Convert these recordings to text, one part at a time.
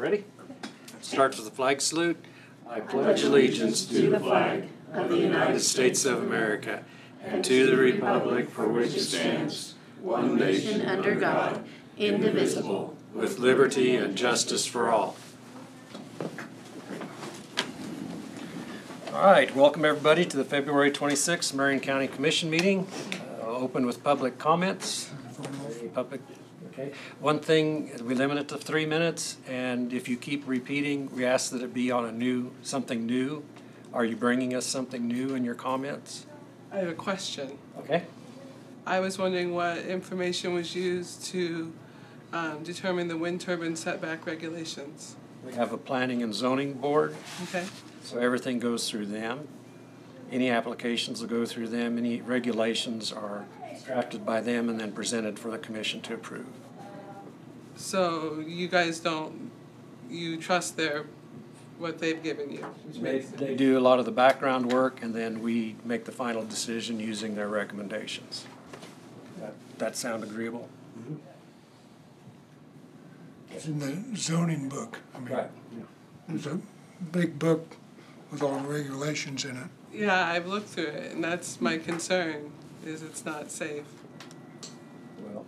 Ready? Starts with the flag salute. I pledge allegiance to the flag of the United States of America and to the republic for which it stands, one nation under God, indivisible, with liberty and justice for all. All right, welcome everybody to the February 26th Marion County Commission meeting. Open with public comments. Okay. One thing, we limit it to 3 minutes, and if you keep repeating, we ask that it be on something new. Are you bringing us something new in your comments? I have a question. Okay. I was wondering what information was used to determine the wind turbine setback regulations. We have a planning and zoning board, Okay. so everything goes through them. Any applications will go through them. Any regulations are drafted by them and then presented for the commission to approve. So you guys you trust what they've given you? They do a lot of the background work, and then we make the final decision using their recommendations. That sound agreeable? Mm-hmm. It's in the zoning book. I mean, Right. There's a big book with all the regulations in it. Yeah, I've looked through it, and that's my concern, is it's not safe. Well,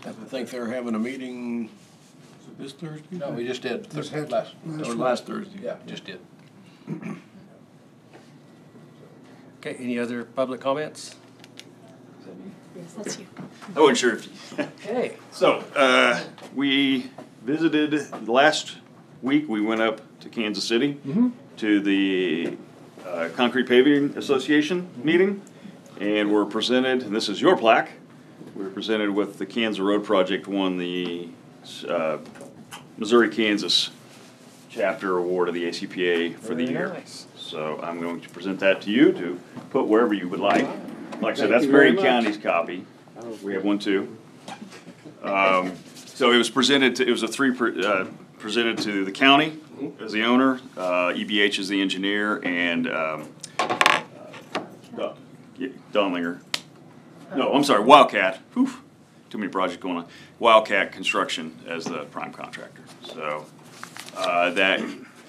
I think they're having a meeting this Thursday? No, we just did. Just had Last Thursday. Yeah, just did. okay, any other public comments? Yes, that's you. I wasn't sure if you... Okay. So, we visited, last week we went up to Kansas City to the Concrete Paving Association meeting, and we're presented, and this is your plaque, we're presented with the Kansas Road Project won the Missouri-Kansas chapter award of the ACPA for the year. Nice. So I'm going to present that to you to put wherever you would like. Like I said, that's Marion County's copy. We have one too. So it was presented to, presented to the county as the owner, EBH as the engineer, and Donlinger. No, I'm sorry, Wildcat. Whew, too many projects going on. Wildcat Construction as the prime contractor. So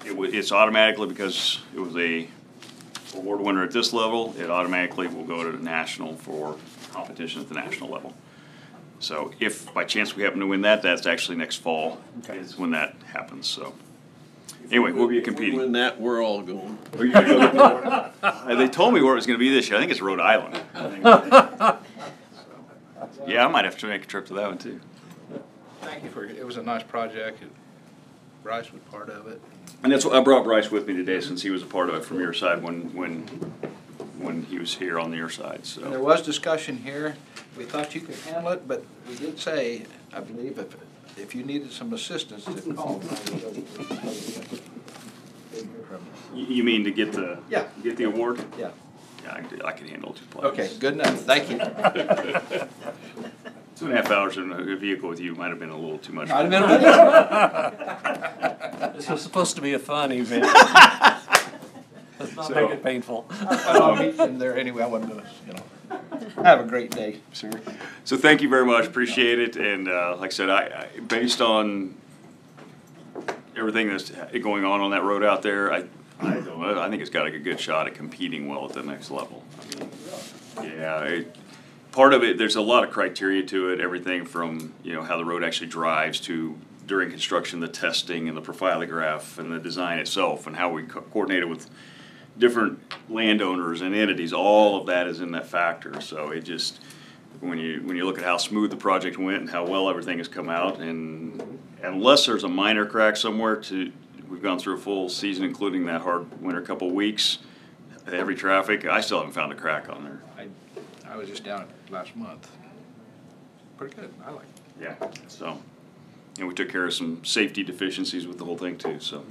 it's automatically, because it was a award winner at this level, it automatically will go to the national for competition at the national level. So if by chance we happen to win that, that's actually next fall is when that happens. So anyway, we'll be competing. When that, we're all going. Are you gonna go they told me where it was going to be this year. I think it's Rhode Island. Yeah, I might have to make a trip to that one too. Thank you for it. It was a nice project. Bryce was part of it. And that's what I brought Bryce with me today, since he was a part of it from your side when he was here on your side. So There was discussion here. We thought you could handle it, but we did say, I believe, if you needed some assistance, to call. you mean to get the award? Yeah. Yeah, I can handle 2 plaques. Okay, good enough. Thank you. 2.5 hours in a vehicle with you might have been a little too much. I'd have been This was supposed to be a fun event. Let's not make it painful. I'll meet them there anyway. I wasn't gonna, Have a great day, sir. So thank you very much. Appreciate it. And like I said, I based on everything that's going on that road out there, I think it's got a good shot at competing well at the next level. I mean, yeah, part of it, there's a lot of criteria to it. Everything from how the road actually drives to during construction, the testing and the profilograph and the design itself, and how we coordinated with different landowners and entities. All of that is in that factor. So it just, when you look at how smooth the project went and how well everything has come out, and unless there's a minor crack somewhere, we've gone through a full season, including that hard winter couple weeks, heavy traffic, I still haven't found a crack on there. I was just down last month. Pretty good. I like it. Yeah. So, and we took care of some safety deficiencies with the whole thing too. So,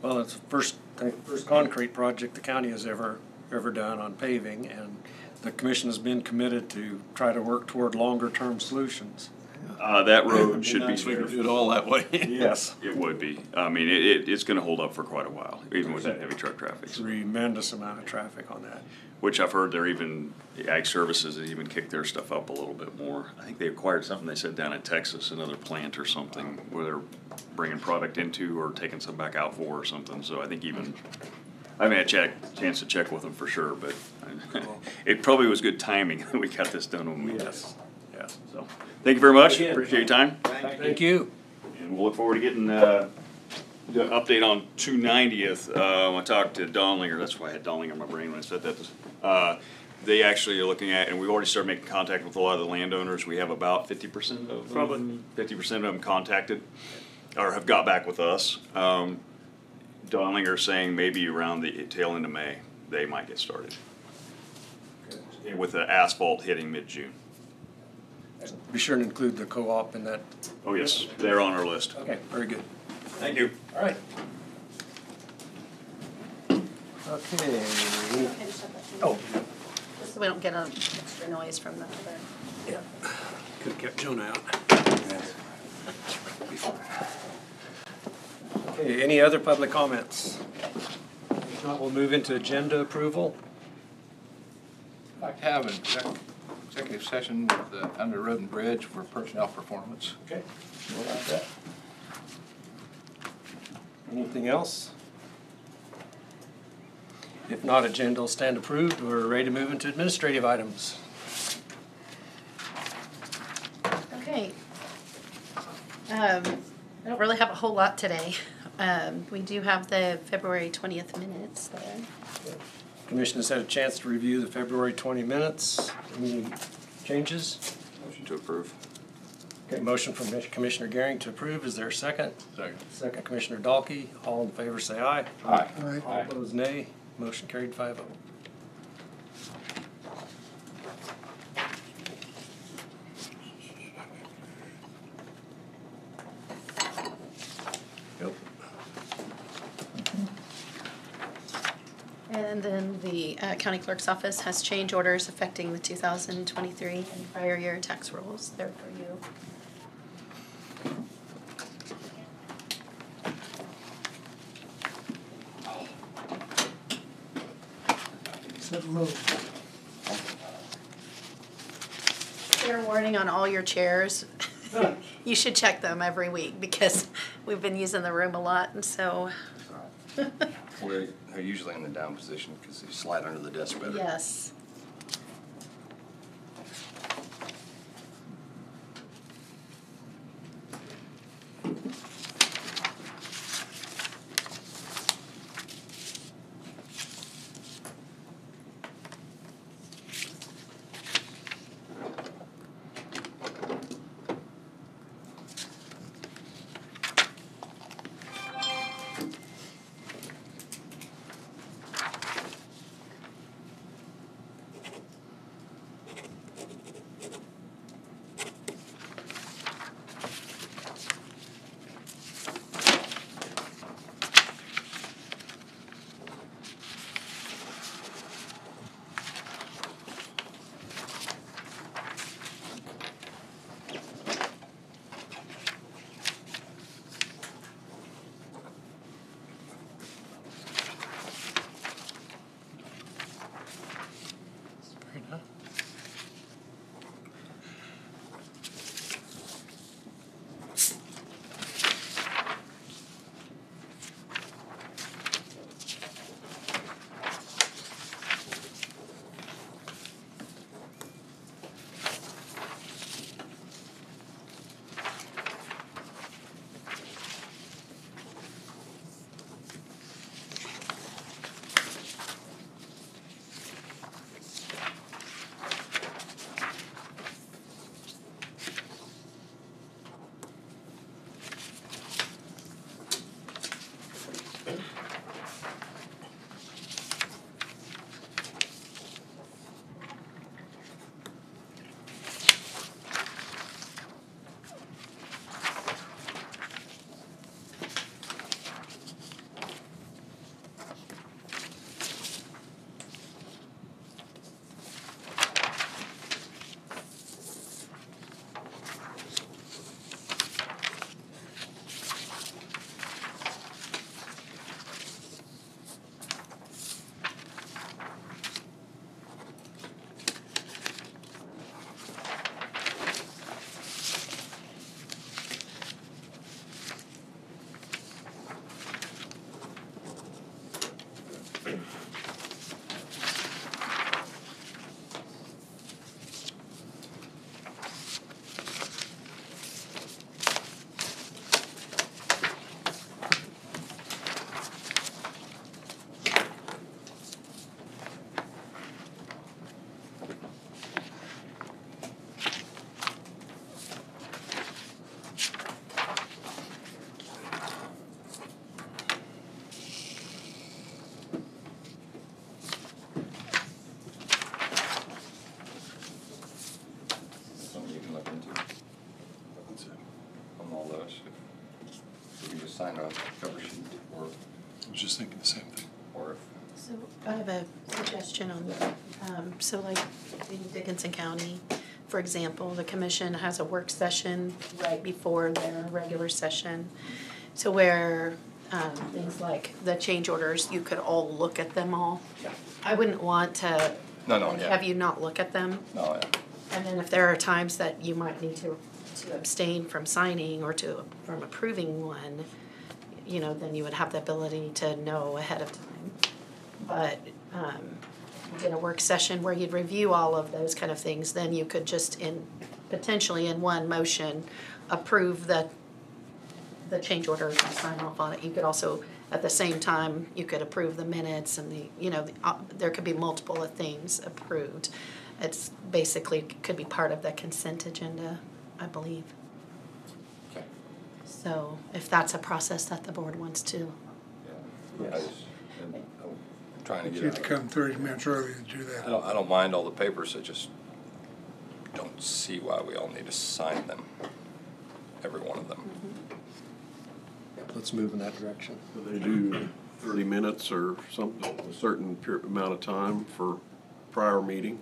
Well, it's the first concrete project the county has ever done on paving, and the commission has been committed to try to work toward longer-term solutions. That road should be Nice we could smooth. do it all that way. Yes. It would be. I mean, it's gonna hold up for quite a while, even with heavy truck traffic. Tremendous amount of traffic on that. Which I've heard they're even, Ag Services has even kicked their stuff up a little bit more. I think they acquired something, they said down in Texas, another plant or something, where they're bringing product into or taking some back out for or something. So I think even, I haven't had a chance to check with them for sure, but it probably was good timing that we got this done when we did. Yes, yes. So, thank you very much. Again. Appreciate your time. Thank you. And we'll look forward to getting the update on 290th. I talked to Donlinger, that's why I had Donlinger in my brain when I said that. They actually are looking at, and we've already started making contact with a lot of the landowners. We have about 50% of them. Probably. 50% of them contacted or have got back with us. Donlinger saying maybe around the tail end of May, they might get started. With the asphalt hitting mid-June. Be sure to include the co-op in that. Oh, yes, they're on our list. Okay, very good. Thank you. All right. Okay. Oh, So we don't get an extra noise from the other. yeah. Could have kept Jonah out. Okay, any other public comments? If not, we'll move into agenda approval. I'd like to have an executive session with the Under Road and Bridge for personnel performance. Okay. We'll have that. Anything else? If not, agenda will stand approved. We're ready to move into administrative items. Okay. I don't really have a whole lot today. We do have the February 20th minutes there. Commission has had a chance to review the February 20 minutes. Any changes? Motion to approve. Okay, motion from Commissioner Gehring to approve. Is there a second? Second. Second, Commissioner Dalkey. All in favor, say aye. Aye. All opposed, nay. Motion carried 5-0. Yep. And then the county clerk's office has change orders affecting the 2023 and prior year tax rolls. They're for you. Fair warning on all your chairs. You should check them every week because we've been using the room a lot, and so. They're usually in the down position because they slide under the desk better. Yes. sign a cover sheet, or, I was just thinking the same thing. or if, So I have a suggestion on that. So like in Dickinson County, for example, the commission has a work session right before their regular session. So where things like the change orders, you could all look at them all. I wouldn't want to have you not look at them. no, yeah. And then if there are times that you might need to abstain from signing or from approving one, then you would have the ability to know ahead of time. But in a work session where you'd review all of those kind of things, then you could just potentially in one motion approve the change order and sign off on it. You could also, at the same time, you could approve the minutes and there could be multiple things approved. It's basically could be part of the consent agenda, I believe. Okay. So if that's a process that the board wants to. Yeah. I'm trying to You get have to come 30 minutes early to do that. I don't mind all the papers, I just don't see why we all need to sign them, every one of them. Let's move in that direction. Do they do 30 minutes or something, a certain amount of time for prior meeting,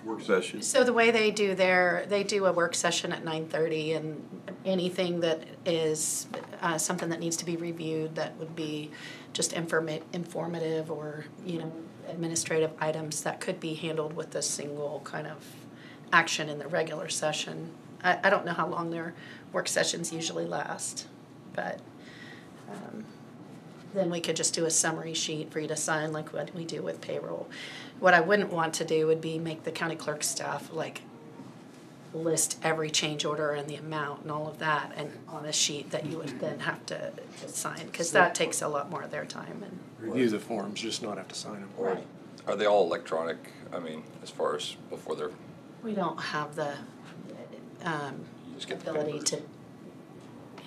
work session? So the way they do a work session at 9:30, and anything that is something that needs to be reviewed that would be just informative or, administrative items that could be handled with a single kind of action in the regular session. I don't know how long their work sessions usually last, but then we could just do a summary sheet for you to sign like what we do with payroll. What I wouldn't want to do would be make the county clerk staff list every change order and the amount and all of that and on a sheet that you would then have to sign, because that takes a lot more of their time. And Review the forms, just not have to sign them. Right. Are they all electronic, as far as before they're, We don't have the you just get the ability papers? to. You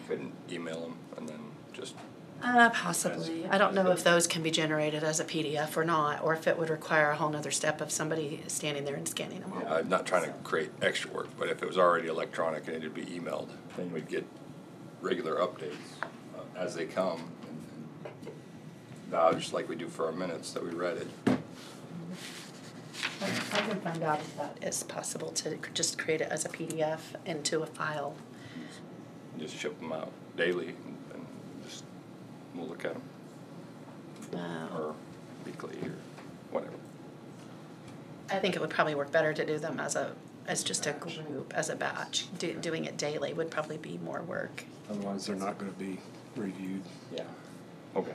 couldn't email them and then just, Possibly. I don't know if those can be generated as a PDF or not, or if it would require a whole nother step of somebody standing there and scanning them all. I'm not trying to create extra work, but if it was already electronic and it'd be emailed, then we'd get regular updates as they come and vouch like we do for our minutes that we read it. I can find out if that is possible to just create it as a PDF into a file. And just ship them out daily and just, we'll look at them. Or weekly or whatever. I think it would probably work better to do them as just a group, as a batch. Doing it daily would probably be more work. Otherwise, they're not going to be reviewed. Yeah. Okay.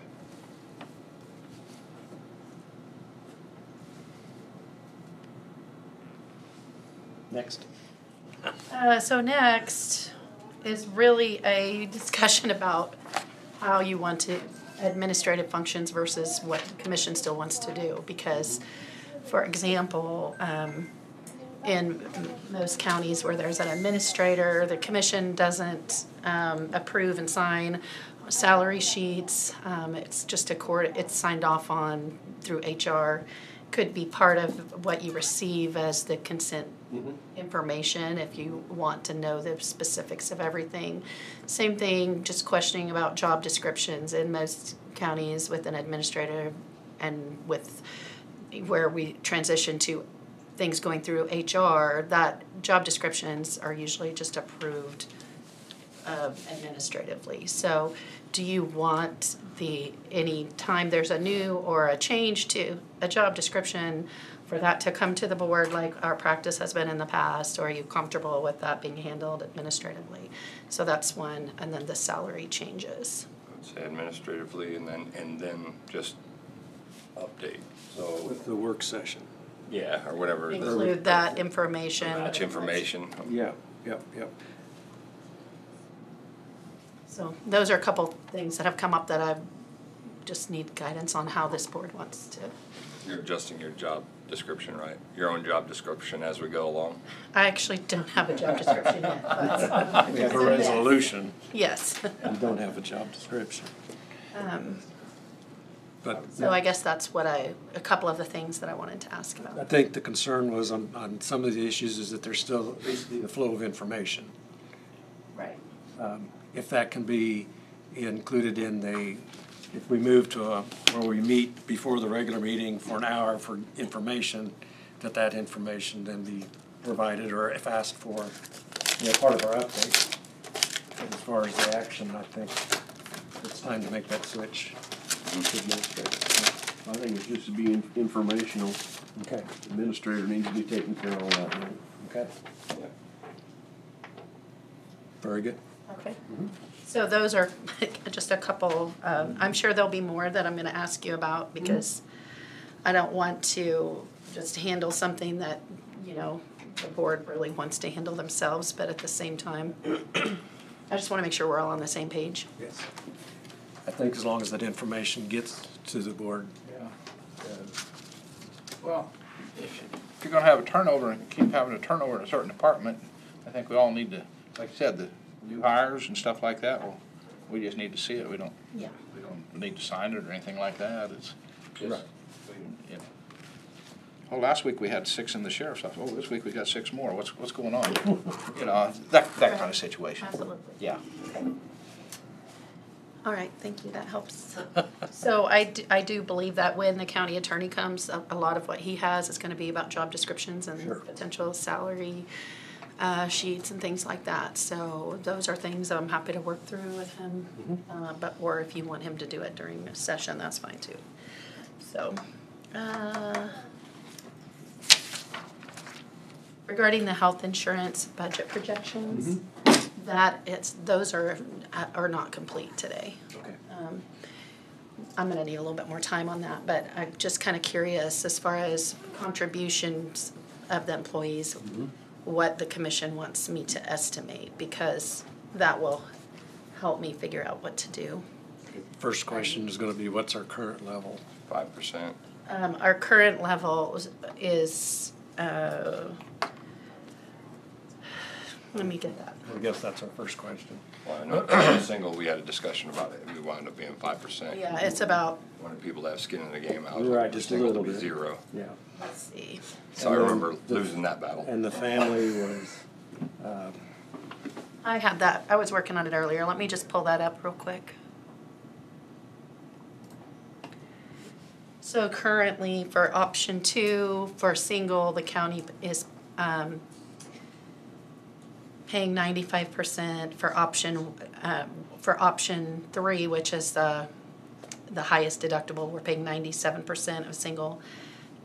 Next. So next is really a discussion about how you want to administrative functions versus what the commission still wants to do. Because, for example, in most counties where there's an administrator, the commission doesn't approve and sign salary sheets. It's just it's signed off on through HR. Could be part of what you receive as the consent information if you want to know the specifics of everything. Same thing, just questioning about job descriptions in most counties with an administrator and with where we transition to things going through HR, that job descriptions are usually just approved administratively. So do you want any time there's a new or a change to a job description for that to come to the board like our practice has been in the past, or are you comfortable with that being handled administratively? So that's one, and then the salary changes. I'd say administratively and then just update, so. With the work session. Yeah, or whatever. Include that information. Match information. Yeah, yep. So those are a couple things that have come up that I just need guidance on how this board wants to. You're adjusting your job description, right? Your own job description as we go along? I actually don't have a job description yet, but. We have a resolution. Yes. We don't have a job description. But So I guess that's a couple of the things that I wanted to ask I about. think the concern was on some of the issues is that there's still basically the flow of information. Right. If that can be included in the, if we move to where we meet before the regular meeting for an hour for information, that information then be provided, or if asked for, part of our update. But as far as the action, I think it's time to make that switch. I think it's just to be informational. Okay. Administrator needs to be taking care of all that. Right? Okay. Very good. Okay. So those are just a couple, I'm sure there'll be more that I'm gonna ask you about because I don't want to just handle something that, the board really wants to handle themselves, but at the same time, I just wanna make sure we're all on the same page. Yes. I think as long as that information gets to the board. Yeah. Well, if you're gonna have a turnover and keep having a turnover in a certain department, I think we all need to, like you said, the new hires and stuff like that, well, we just need to see it. We don't need to sign it or anything like that. It's just, oh, last week we had 6 in the sheriff's office. Oh, this week we got 6 more. What's going on? That kind of situation. Absolutely. Yeah. Okay. All right, thank you, that helps. So I do believe that when the county attorney comes, a lot of what he has is gonna be about job descriptions and potential salary sheets and things like that. So those are things that I'm happy to work through with him. Or if you want him to do it during a session, that's fine too. So, regarding the health insurance budget projections, those are not complete today. Okay. I'm gonna need a little bit more time on that, but I'm just kinda curious as far as contributions of the employees, what the commission wants me to estimate, because that will help me figure out what to do. First question is gonna be, what's our current level? 5%. Our current level is, let me get that. I guess that's our first question. Well, I know single, we had a discussion about it, and we wound up being 5%. Yeah, it's about, Wanted people to have skin in the game. I was Right, like, just a single to little be bit. 0. Yeah. let's see. So I And then remember losing that battle. And the family was, I had that, I was working on it earlier. Let me just pull that up real quick. So currently for option 2, for single, the county is paying 95%. For option 3, which is the highest deductible, we're paying 97% of single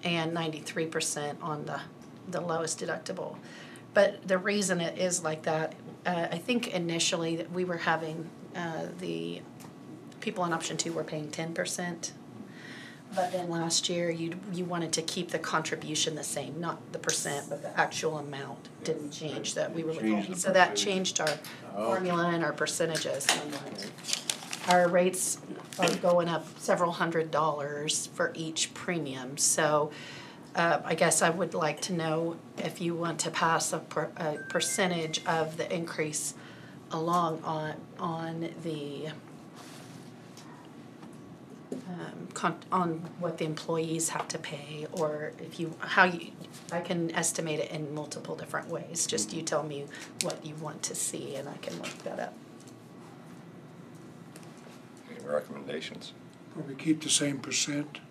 and 93% on the lowest deductible. But the reason it is like that, I think initially that we were having the people on option 2 were paying 10%. But then last year, you wanted to keep the contribution the same, not the percent, but the actual amount didn't change that we were looking. So that changed our formula and our percentages. Our rates are going up several $100s for each premium. So I guess I would like to know if you want to pass a percentage of the increase along on the on what the employees have to pay, or if I can estimate it in multiple different ways. Just you tell me what you want to see and I can look that up. Any recommendations? Probably keep the same percent.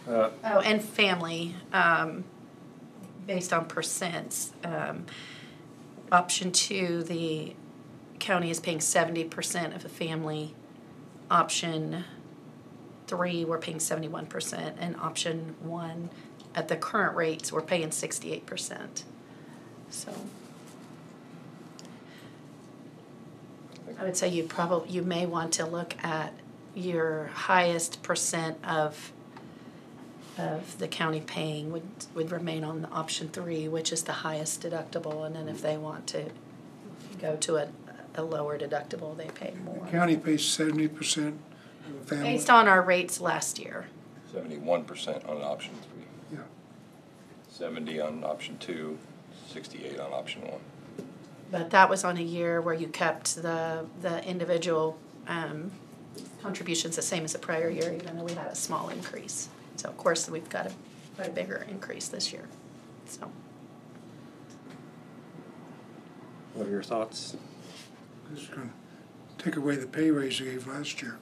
Oh, and family, based on percents. Option 2, the county is paying 70% of the family. Option 3, we're paying 71%, and option 1, at the current rates, we're paying 68%. So I would say you may want to look at your highest percent of the county paying would remain on the option 3, which is the highest deductible, and then if they want to go to a lower deductible, they pay more. The county pays 70% of the family. Based on our rates last year. 71% on option 3. Yeah. 70 on option 2, 68 on option 1. But that was on a year where you kept the individual contributions the same as the prior year, even though we had a small increase. So of course, we've got a bigger increase this year, so. What are your thoughts? It's gonna take away the pay raise they gave last year.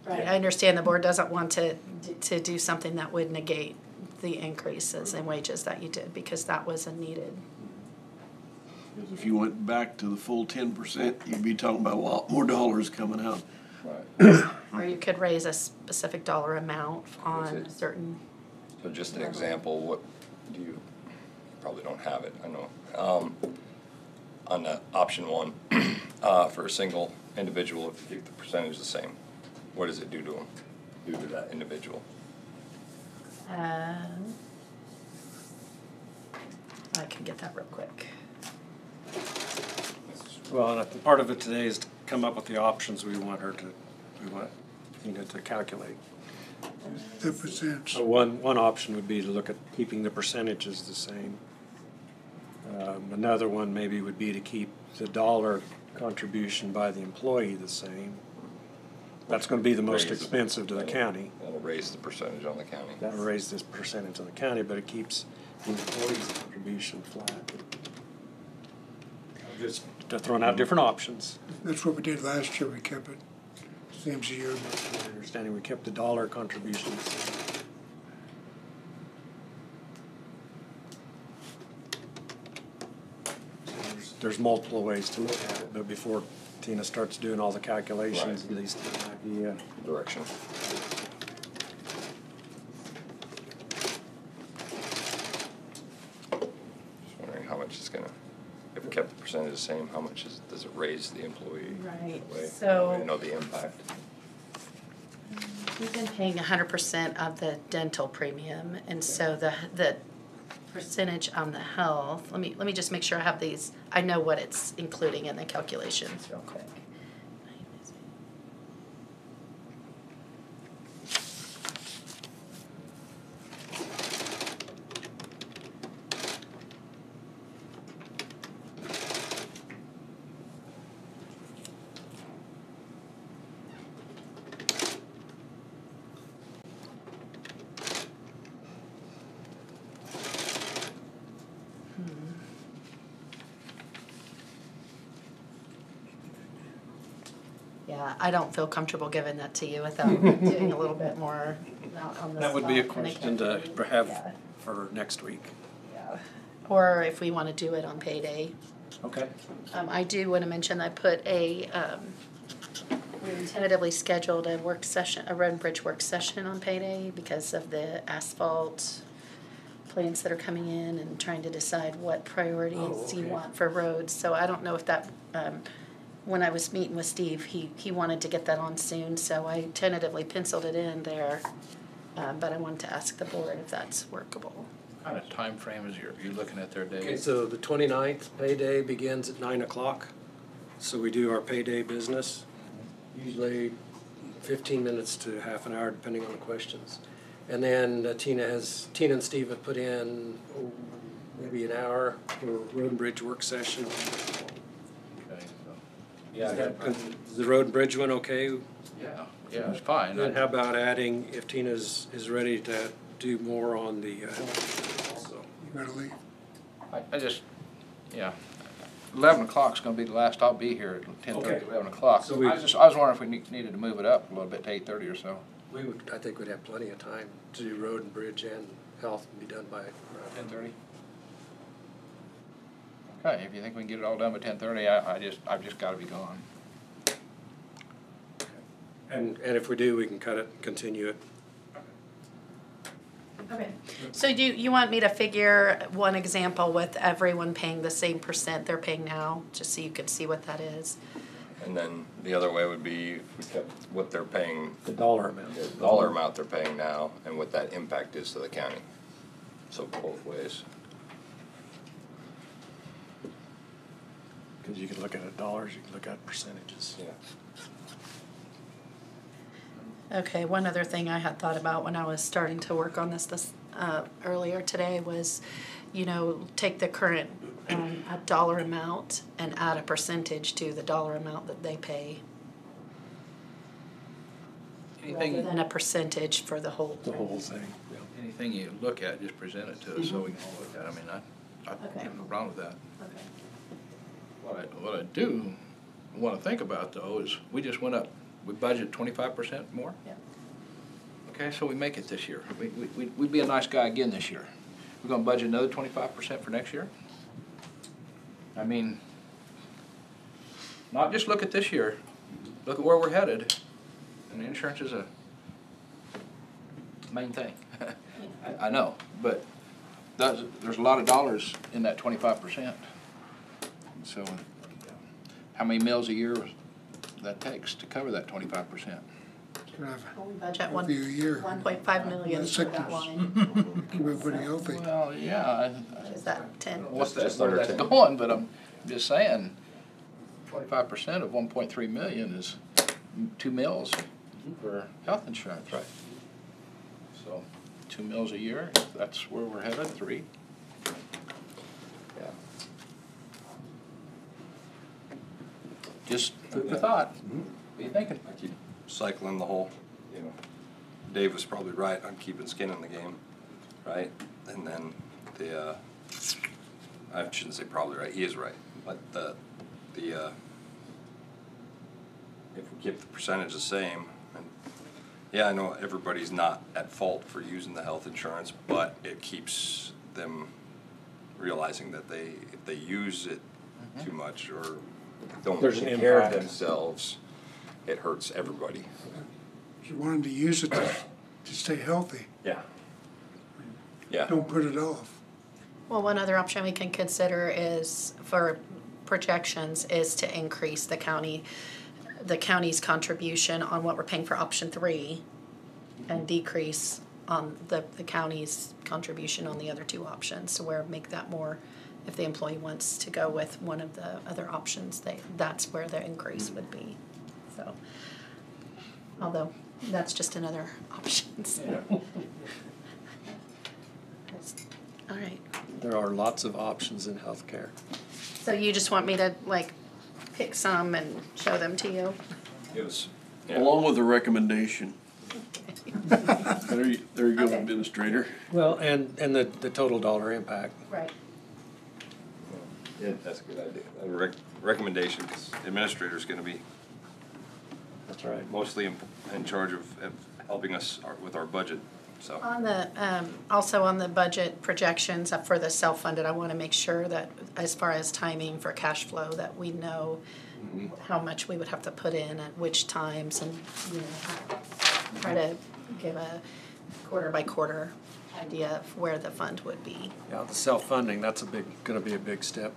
Right, I understand the board doesn't want to do something that would negate the increases in wages that you did, because that was a needed. Because if you went back to the full 10%, you'd be talking about a lot more dollars coming out. Right. Or you could raise a specific dollar amount on a certain. So just an example, what do you probably don't have it, I know. On the option one, for a single individual, if you keep the percentage the same, what does it do to them, do to that individual? I can get that real quick. Well, and I think part of it today is to come up with the options we want Tina to calculate. The percents. So one option would be to look at keeping the percentages the same. Another one maybe would be to keep the dollar contribution by the employee the same. That's going to be the most expensive to the county. That'll raise the percentage on the county. That'll raise this percentage on the county, but it keeps the employee's contribution flat. Just throwing out different options. That's what we did last year, we kept it same as a year ago. My understanding, we kept the dollar contribution the same. There's multiple ways to look at it, but before Tina starts doing all the calculations, Right. at least get an idea. Direction. Just wondering how much it's gonna, if we kept the percentage the same, how much does it raise the employee? Right, Way? so- We know the impact. We've been paying 100% of the dental premium, and so the percentage on the health, let me just make sure I have these, I know what it's including in the calculations real quick. Yeah, I don't feel comfortable giving that to you without doing a little bit more on the That would be a spot kind of question to calculation. have Yeah, for next week. yeah. Or if we want to do it on payday. Okay. I do want to mention, I put we tentatively scheduled a work session, a road and bridge work session on payday because of the asphalt plans that are coming in and trying to decide what priorities you want for roads. So I don't know if that, when I was meeting with Steve, he wanted to get that on soon, so I tentatively penciled it in there. But I wanted to ask the board if that's workable. What kind of time frame is you're looking at there, Dave? Okay, so the 29th payday begins at 9 o'clock. So we do our payday business, usually 15 minutes to half an hour, depending on the questions. And then Tina and Steve have put in maybe an hour for road and bridge work session. Okay, so, Is yeah, yeah, it's fine. Then how about adding, if Tina is ready to do more on the, also. You gotta leave. I just, yeah, 11 o'clock's gonna be the last I'll be here at 10:30, Okay. 11 o'clock. So we- I was wondering if we needed to move it up a little bit to 8:30 or so. I think we'd have plenty of time to do road and bridge and health and be done by 10:30? Okay, if you think we can get it all done by 10:30, I've just gotta be gone. And if we do, we can cut it, continue it. Okay. So do you want me to figure one example with everyone paying the same percent they're paying now, just so you can see what that is? And then the other way would be if we kept what they're paying, The dollar amount. the dollar amount they're paying now, and what that impact is to the county. So both ways. Because you can look at it dollars, you can look at percentages. Yeah. Okay, one other thing I had thought about when I was starting to work on this earlier today was, take the current dollar amount and add a percentage to the dollar amount that they pay, rather than a percentage for the whole. The whole thing. Anything you look at, just present it to us so we can all look at it. I mean, I Okay. have no problem with that. Okay. What I do want to think about though is we just went up, we budgeted 25% more. Yeah. Okay, so we make it this year. We'd be a nice guy again this year. We're gonna budget another 25% for next year? I mean, not just look at this year, look at where we're headed. And insurance is a main thing. I know, but there's a lot of dollars in that 25%. So, how many meals a year that takes to cover that 25%? Could have Well, we budget a year. 1.5 million for that Sickness. line. Keep everybody healthy. Well, yeah. Is that 10? What's that, Just where under that's 10. going, but I'm just saying, 25% of 1.3 million is 2 meals for health insurance. Right. So, 2 meals a year, that's where we're headed, 3. Yeah. Just food for thought. What are you thinking? I keep cycling the whole, Dave was probably right on keeping skin in the game, right? And then I shouldn't say probably right, he is right, but if we keep the percentage the same, and yeah, I know everybody's not at fault for using the health insurance, but it keeps them realizing that if they use it too much or don't There's an take care of impact. themselves, it hurts everybody. If you want them to use it to stay healthy, Yeah. Yeah. don't put it off. Well, one other option we can consider is, for projections, is to increase the county's contribution on what we're paying for option 3 and decrease on the county's contribution on the other 2 options, so where make that more, if the employee wants to go with one of the other options, that's where the increase would be. So, although that's just another option. So. All right. There are lots of options in healthcare. So you just want me to pick some and show them to you? It was, Along with the recommendation. There you go, Okay. Administrator. Well, and the total dollar impact. Right. yeah, that's a good idea. A recommendation, because the administrator's gonna be That's right. mostly in charge of helping us with our budget, so. On the, also on the budget projections for the self-funded, I want to make sure that as far as timing for cash flow, that we know how much we would have to put in at which times, and, try to give a quarter by quarter idea of where the fund would be. Yeah, the self-funding, that's gonna be a big step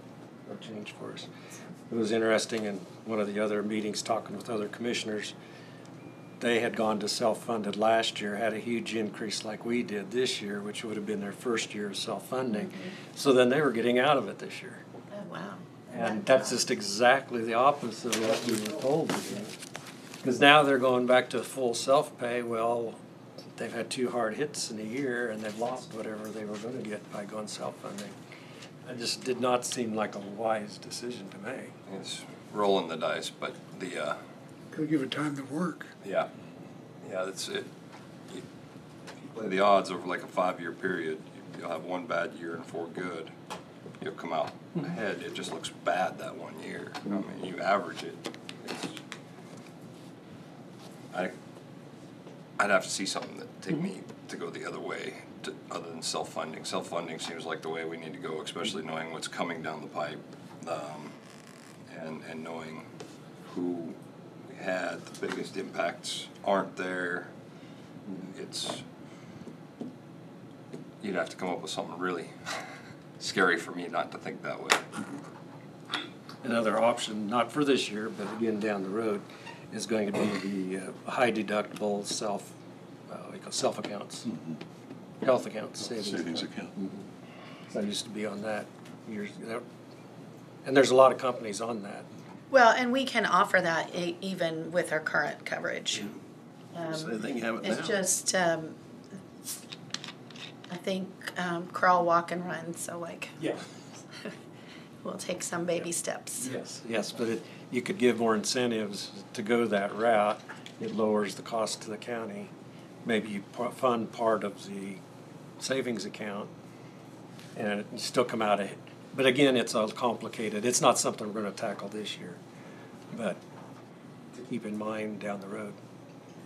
or change for us. It was interesting in one of the other meetings, talking with other commissioners, they had gone to self-funded last year, had a huge increase like we did this year, which would have been their first year of self-funding. So then they were getting out of it this year. Oh, wow. And that's just exactly the opposite of what we were told to do. Because now they're going back to full self-pay. Well, they've had 2 hard hits in a year and they've lost whatever they were gonna get by going self-funding. It just did not seem like a wise decision to make. It's rolling the dice, but Gotta give it time to work. yeah, that's it. If you play the odds over like a 5-year period, you'll have 1 bad year and 4 good. You'll come out ahead. It just looks bad that 1 year. I mean, you average it. I'd have to see something that take me to go the other way, other than self-funding. Self-funding seems like the way we need to go, especially knowing what's coming down the pipe, and knowing who we had the biggest impacts aren't there. You'd have to come up with something really scary for me not to think that way. Another option, not for this year, but again down the road, is going to be the high deductible self accounts, health accounts, savings account. So I used to be on that years ago. And there's a lot of companies on that. Well, and we can offer that even with our current coverage. So they can have it now. It's just, I think, crawl, walk, and run, so Yeah. we'll take some baby steps. Yes, but you could give more incentives to go that route. It lowers the cost to the county. Maybe you fund part of the savings account and it still come out ahead. But again, it's all complicated. It's not something we're gonna tackle this year, but to keep in mind down the road.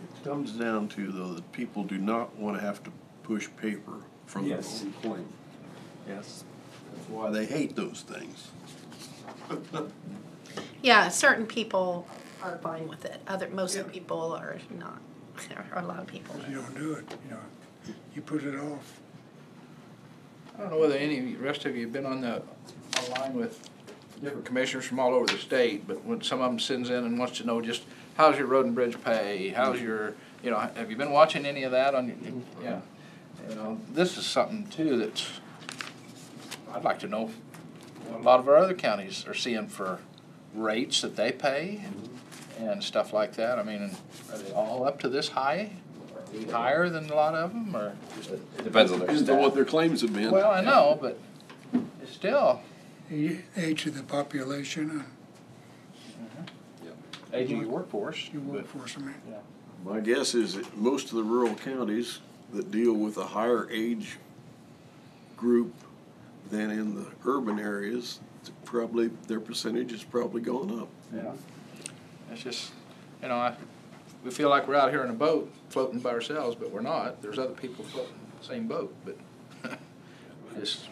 It comes down to, though, that people do not want to have to push paper from their Yes. own claim. Yes. That's why they hate those things. Yeah, certain people are fine with it. Most people are not. There are a lot of people. You don't do it, you know, you put it off. I don't know whether any of the rest of you have been online with different commissioners from all over the state, but when some of them sends in and wants to know just, how's your road and bridge pay? How's your, you know, have you been watching any of that on your, yeah. You know, this is something too that's, I'd like to know what a lot of our other counties are seeing for rates that they pay and stuff like that. I mean, are they all up to this high? Are we higher than a lot of them, or just? It depends on their Depends on what staff. their claims have been. Well, I know, but it's still The age of the population, aging workforce. your workforce, I mean. My guess is that most of the rural counties that deal with a higher age group than in the urban areas, probably, their percentage has probably gone up. Yeah. It's just, you know, we feel like we're out here in a boat floating by ourselves, but we're not. There's other people floating in the same boat, but just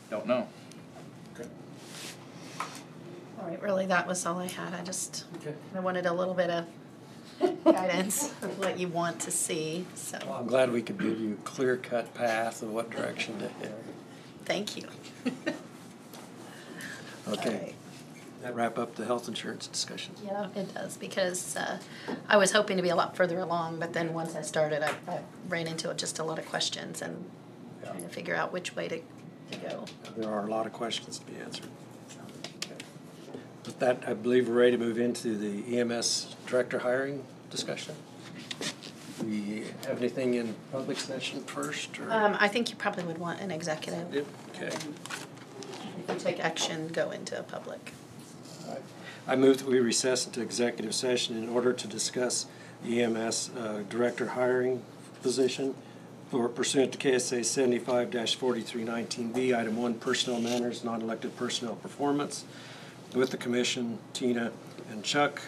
don't know. All right, really, that was all I had. I wanted a little bit of guidance of what you want to see, so, Well, I'm glad we could give you a clear-cut path of what direction to head. thank you. Okay, that wrap up the health insurance discussion. Yeah, it does, because I was hoping to be a lot further along, but then once I started, I ran into just a lot of questions and trying to figure out which way to go. There are a lot of questions to be answered. With that, I believe we're ready to move into the EMS director hiring discussion. We have anything in public session first, or? I think you probably would want an executive. Yep, okay. If you take action, go into a public. I move that we recess into executive session in order to discuss the EMS director hiring position for pursuant to KSA 75-4319B, Item 1, Personnel Matters, Non-Elected Personnel Performance, with the commission, Tina and Chuck,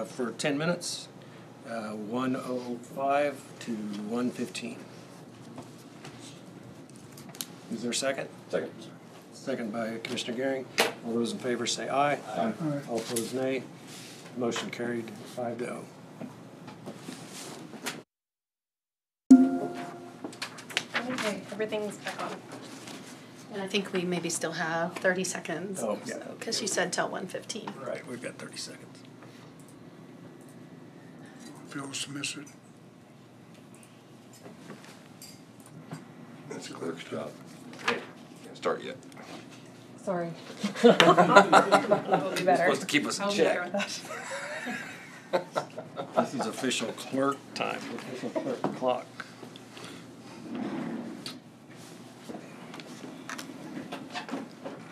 for 10 minutes, 1:05 to 1:15. Is there a second? Second. Second by Commissioner Gehring. All those in favor say aye. Aye. All opposed, nay. Motion carried 5-0. Okay, everything's back on. And I think we maybe still have 30 seconds. Oh, yeah. Because you said till 1:15. Right, we've got 30 seconds. Phil submitted. That's the clerk's job. Can't start yet. Sorry. That'll be better. Supposed to keep us in check. This is official clerk time, official clerk clock.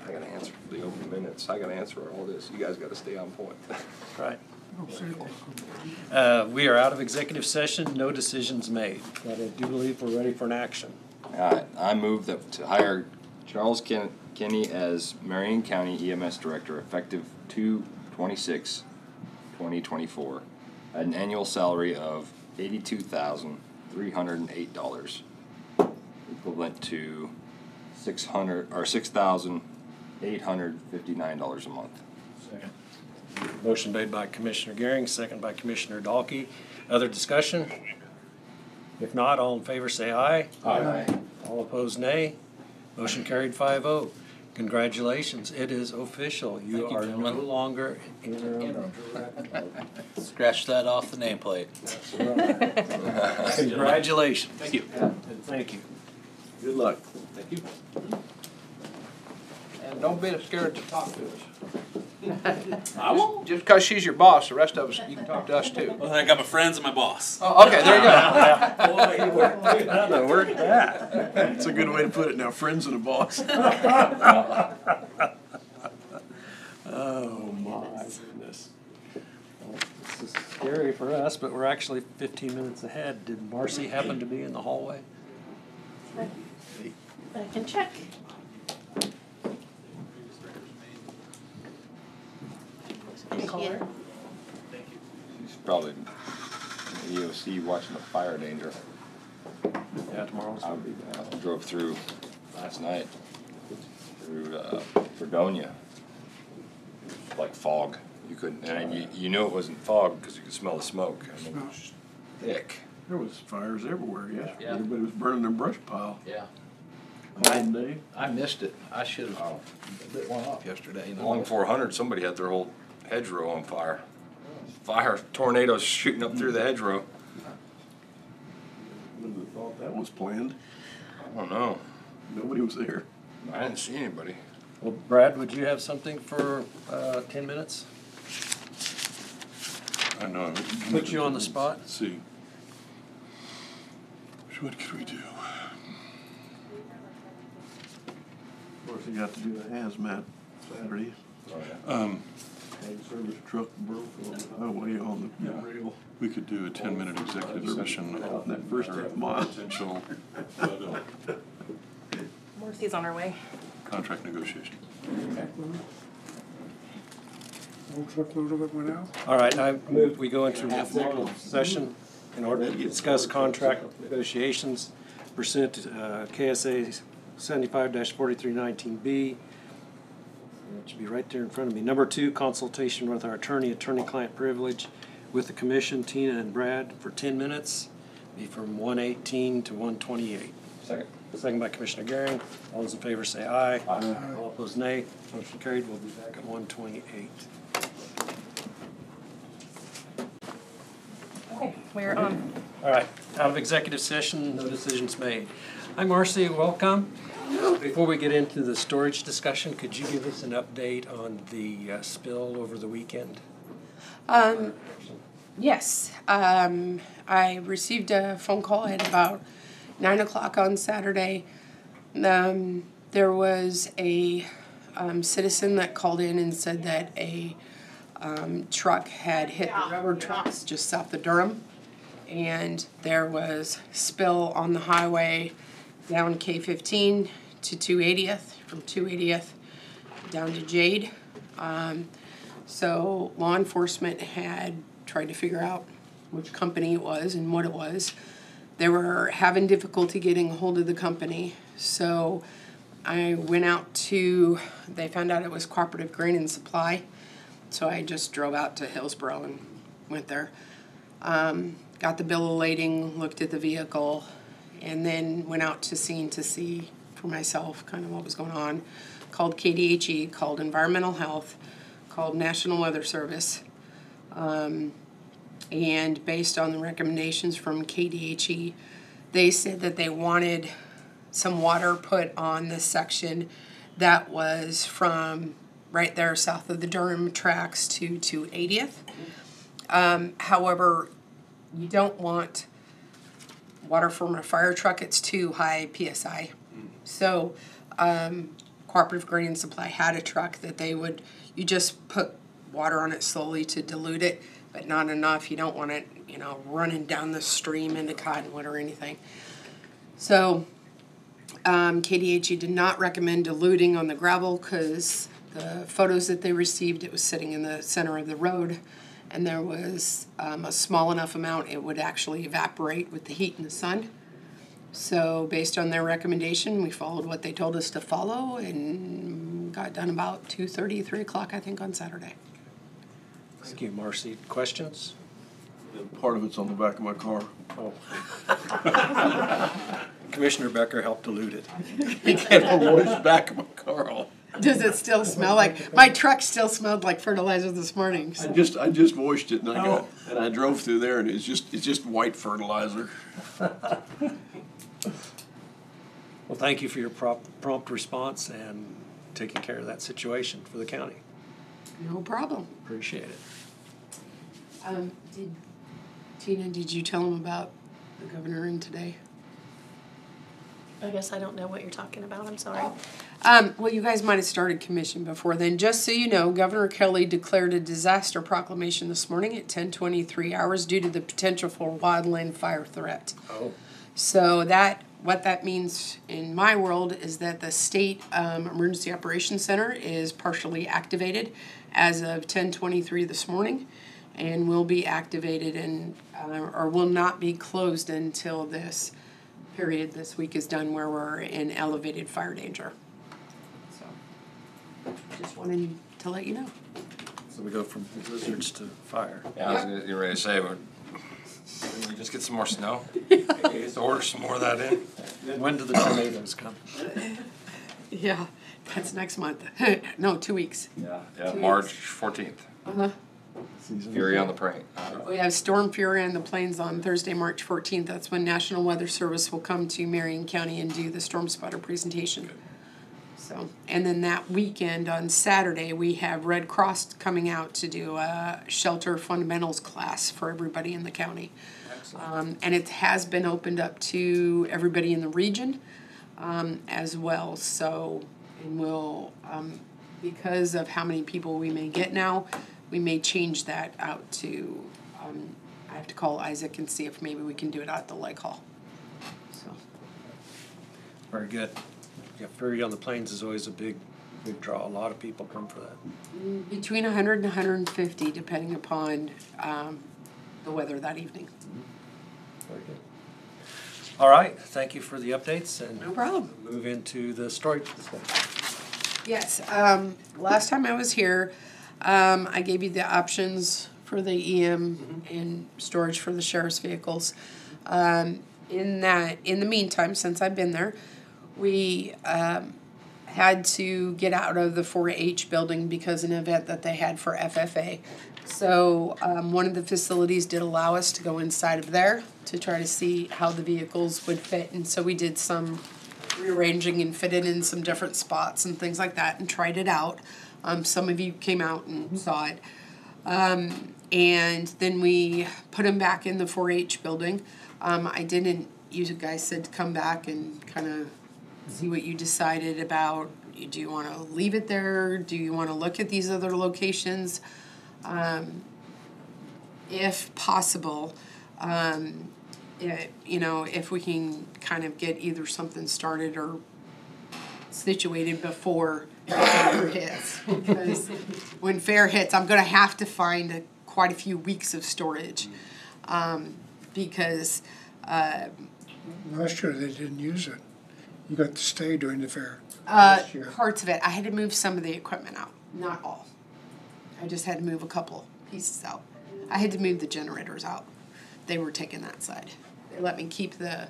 I gotta answer the open minutes. I gotta answer all this. You guys gotta stay on point. Right. We are out of executive session, no decisions made, but I do believe we're ready for an action. All right, I move that to hire Charles Kenny as Marion County EMS Director effective 2/26/2024 at an annual salary of $82,308, equivalent to $6,859 a month. Second. Motion made by Commissioner Gehring, second by Commissioner Dahlke. Other discussion? If not, all in favor say aye. Aye. All opposed, nay. Motion carried 5-0. Congratulations, it is official. You Thank you, are no gentlemen. longer interim. Scratch that off the nameplate. Congratulations. Thank you. And thank you. Good luck. Thank you. And don't be scared to talk to us. I won't. Just because she's your boss, the rest of us, you can talk to us too. Well, I got my friends and my boss. Oh, okay, there you go. How to work that? That's a good way to put it now, friends and a boss. Oh, my goodness. Well, this is scary for us, but we're actually 15 minutes ahead. Did Marcy happen to be in the hallway? I can check. He's probably in the EOC watching the fire danger. Yeah, tomorrow's. I drove through last night through Fredonia. Like fog. You couldn't, and you knew it wasn't fog because you could smell the smoke. I mean, it was just thick. There was fires everywhere, yeah. Yeah. Everybody was burning their brush pile Yeah. all day. I missed it. I should have lit one off yesterday. You know? Along 400, somebody had their whole hedgerow on fire. Fire tornadoes shooting up through the hedgerow. Wouldn't have thought that was planned. I don't know. Nobody was there. I didn't see anybody. Well, Brad, would you have something for 10 minutes? I know. Put you on the spot? Let's see. What could we do? Of course, you got to do a hazmat Saturday. Service truck broke on the highway on the rail. We could do a 10-minute executive session Out in on that first half mile. potential Marcy's on her way. contract negotiation. All right, I move we go into executive session in order to discuss contract negotiations pursuant to KSA 75-4319B. It should be right there in front of me. Number 2, consultation with our attorney-client privilege with the commission, Tina and Brad, for 10 minutes, be from 1:18 to 1:28. Second. Second by Commissioner Garing. All those in favor say aye. Aye. All opposed, nay. Motion carried. We'll be back at 1:28. Okay, we're on. All right, out of executive session, no decisions made. Hi, Marcy, welcome. Before we get into the storage discussion, could you give us an update on the spill over the weekend? Yes, I received a phone call at about 9 o'clock on Saturday. There was a citizen that called in and said that a truck had hit the railroad tracks just south of Durham, and there was spill on the highway down K-15 to 280th, from 280th down to Jade. So law enforcement had tried to figure out which company it was and what it was. They were having difficulty getting a hold of the company, so I went out to, they found out it was Cooperative Grain and Supply, so I just drove out to Hillsborough and went there. Got the bill of lading, looked at the vehicle, and then went out to scene to see for myself kind of what was going on. Called KDHE, called Environmental Health, called National Weather Service, and based on the recommendations from KDHE, they said that they wanted some water put on the section that was from right there south of the Durham tracks to 80th. However, you don't want water from a fire truck, it's too high PSI. So Cooperative Grain and Supply had a truck that they would, you just put water on it slowly to dilute it, but not enough. You don't want it, running down the stream into Cottonwood or anything. So KDHE did not recommend diluting on the gravel because the photos that they received, it was sitting in the center of the road, and there was a small enough amount it would actually evaporate with the heat and the sun. So based on their recommendation, we followed what they told us to follow and got done about 2:30, 3 o'clock, I think, on Saturday. Thank you, Marcy. Questions? Part of it's on the back of my car. Oh. Commissioner Becker helped dilute it. He can't roll his back of my car off. Does it still smell like, my truck still smelled like fertilizer this morning. I just moished it and I drove through there and it's just white fertilizer. Well, thank you for your prompt response and taking care of that situation for the county. No problem. Appreciate it. Tina, did you tell him about the governor in today? I guess I don't know what you're talking about, I'm sorry. Well, you guys might have started commission before then. Just so you know, Governor Kelly declared a disaster proclamation this morning at 10:23 hours due to the potential for wildland fire threat. Oh. So that what that means in my world is that the state emergency operations center is partially activated as of 10:23 this morning, and will be activated and or will not be closed until this period this week is done where we're in elevated fire danger. So just wanted to let you know. So we go from blizzards to fire. Yeah, I was getting ready to say, didn't we just get some more snow? Just order some more of that in. Then when do the tornadoes come? Yeah, that's next month. No, 2 weeks. Yeah, March 14th. Uh-huh. Fury on the Plain. We have Storm Fury on the plains on Thursday, March 14th. That's when National Weather Service will come to Marion County and do the storm spotter presentation. So, and then that weekend on Saturday, we have Red Cross coming out to do a shelter fundamentals class for everybody in the county. And it has been opened up to everybody in the region as well. So, and we'll, because of how many people we may get now, we may change that out to, I have to call Isaac and see if maybe we can do it out at the Lake Hall. So. Very good. Yeah, Fury on the Plains is always a big draw. A lot of people come for that. Between 100 and 150, depending upon the weather that evening. Very good. All right, thank you for the updates, and No problem. move into the story discussion. Yes, last time I was here, I gave you the options for the EM and storage for the sheriff's vehicles. In the meantime, since I've been there, we had to get out of the 4-H building because of an event that they had for FFA. So one of the facilities did allow us to go inside of there to try to see how the vehicles would fit. And so we did some rearranging and fitted in some different spots and things like that and tried it out. Some of you came out and saw it. And then we put them back in the 4-H building. You guys said to come back and kind of see what you decided about. Do you want to leave it there? Do you want to look at these other locations? If possible, if we can kind of get either something started or situated before fair hits. Because when fair hits, I'm going to have to find quite a few weeks of storage. Because Last year they didn't use it. You got to stay during the fair. parts of it, I had to move some of the equipment out, not all. I just had to move a couple pieces out. I had to move the generators out. They were taking that side. They let me keep the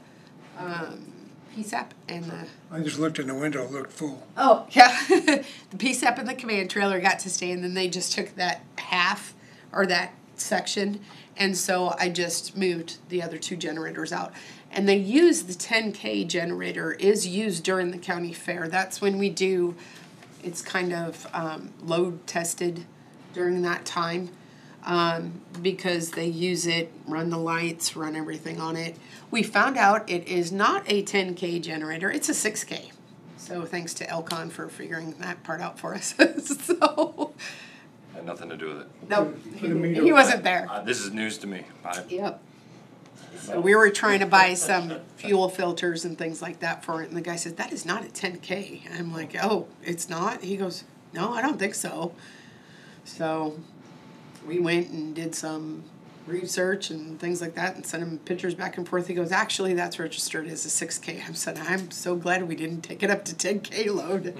PSAP and the... I just looked in the window, it looked full. Oh, yeah. The PSAP and the command trailer got to stay, and then they just took that half, or that section, and so I just moved the other two generators out. And they use the 10K generator is used during the county fair. That's when we do, it's kind of load tested during that time because they use it, run the lights, run everything on it. We found out it is not a 10K generator, it's a 6K. So thanks to Elcon for figuring that part out for us. So Had nothing to do with it. no, he wasn't there. This is news to me. Yep. So we were trying to buy some fuel filters and things like that for it, and the guy says, that is not a 10K. And I'm like, oh, it's not? He goes, no, I don't think so. So we went and did some research and things like that and sent him pictures back and forth. He goes, actually, that's registered as a 6K. I said, I'm so glad we didn't take it up to 10K load.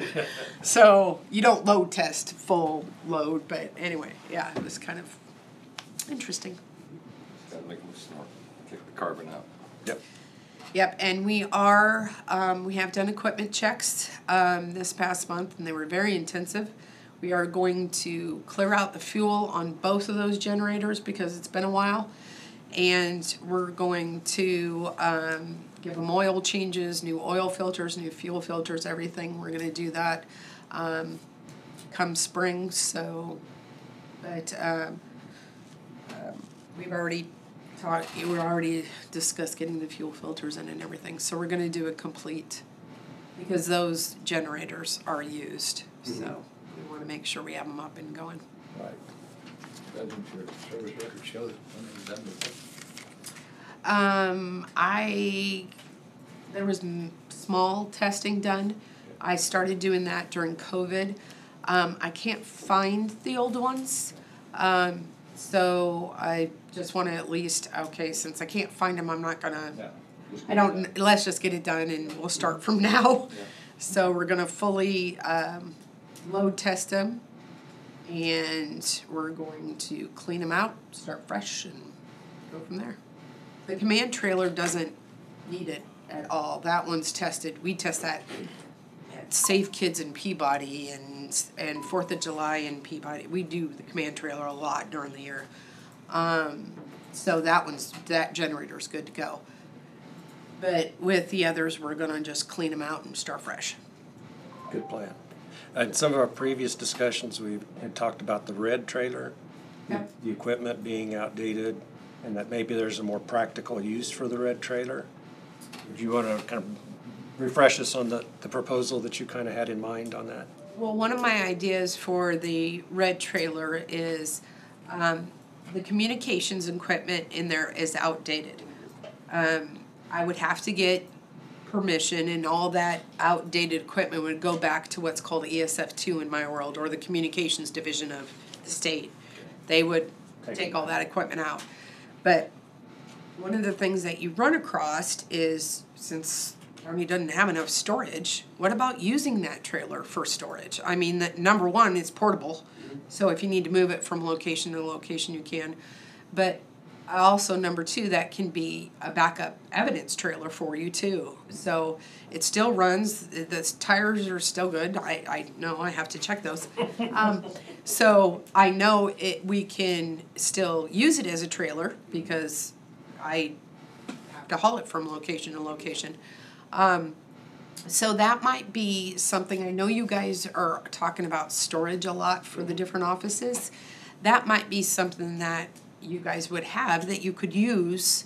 So you don't load test full load, but anyway, yeah, it was kind of interesting. Gotta make them snort. Kick the carbon out. Yep. Yep, and we are, we have done equipment checks this past month, and they were very intensive. We are going to clear out the fuel on both of those generators because it's been a while. And we're going to give them oil changes, new oil filters, new fuel filters, everything. We're going to do that come spring. So, but we've already discussed getting the fuel filters in and everything. So we're going to do a complete, because those generators are used. Mm-hmm. So we want to make sure we have them up and going. Right. Doesn't your service record show that when it was done before? I there was small testing done. I started doing that during COVID. I can't find the old ones. So I just want to at least, okay, since I can't find them, I'm not gonna, let's just get it done and we'll start from now. So we're gonna fully load test them, and we're going to clean them out, start fresh, and go from there. The command trailer doesn't need it at all. That one's tested. We test that at Safe Kids in Peabody and 4th of July in Peabody. We do the command trailer a lot during the year. So that generator's good to go. But with the others, we're gonna just clean them out and start fresh. Good plan. In some of our previous discussions, we had talked about the red trailer, Yep. the equipment being outdated, and that maybe there's a more practical use for the red trailer. Do you want to kind of refresh us on the proposal that you kind of had in mind on that? Well, one of my ideas for the red trailer is the communications equipment in there is outdated. I would have to get permission, and all that outdated equipment would go back to what's called ESF2 in my world, or the communications division of the state. They would take all that equipment out. But one of the things that you run across is, since county doesn't have enough storage, what about using that trailer for storage? I mean, that number one, it's portable, so if you need to move it from location to location, you can. But also, number two, that can be a backup evidence trailer for you too. So it still runs, the tires are still good. I know I have to check those. So I know we can still use it as a trailer because I have to haul it from location to location. So that might be something. I know you guys are talking about storage a lot for the different offices. That might be something that you guys would have that you could use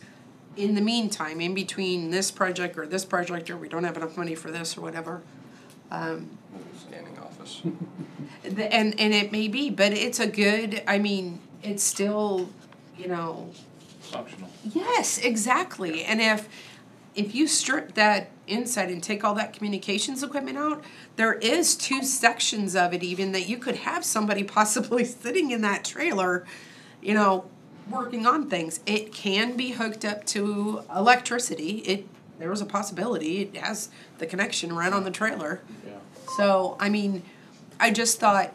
in the meantime, in between this project, or we don't have enough money for this or whatever. Standing office. And it may be, but it's a good, I mean, it's still, you know. Functional. Yes, exactly. And if you strip that inside and take all that communications equipment out, there is 2 sections of it even that you could have somebody possibly sitting in that trailer, you know, working on things. It can be hooked up to electricity. There was a possibility. It has the connection right on the trailer. Yeah. So, I mean, I just thought,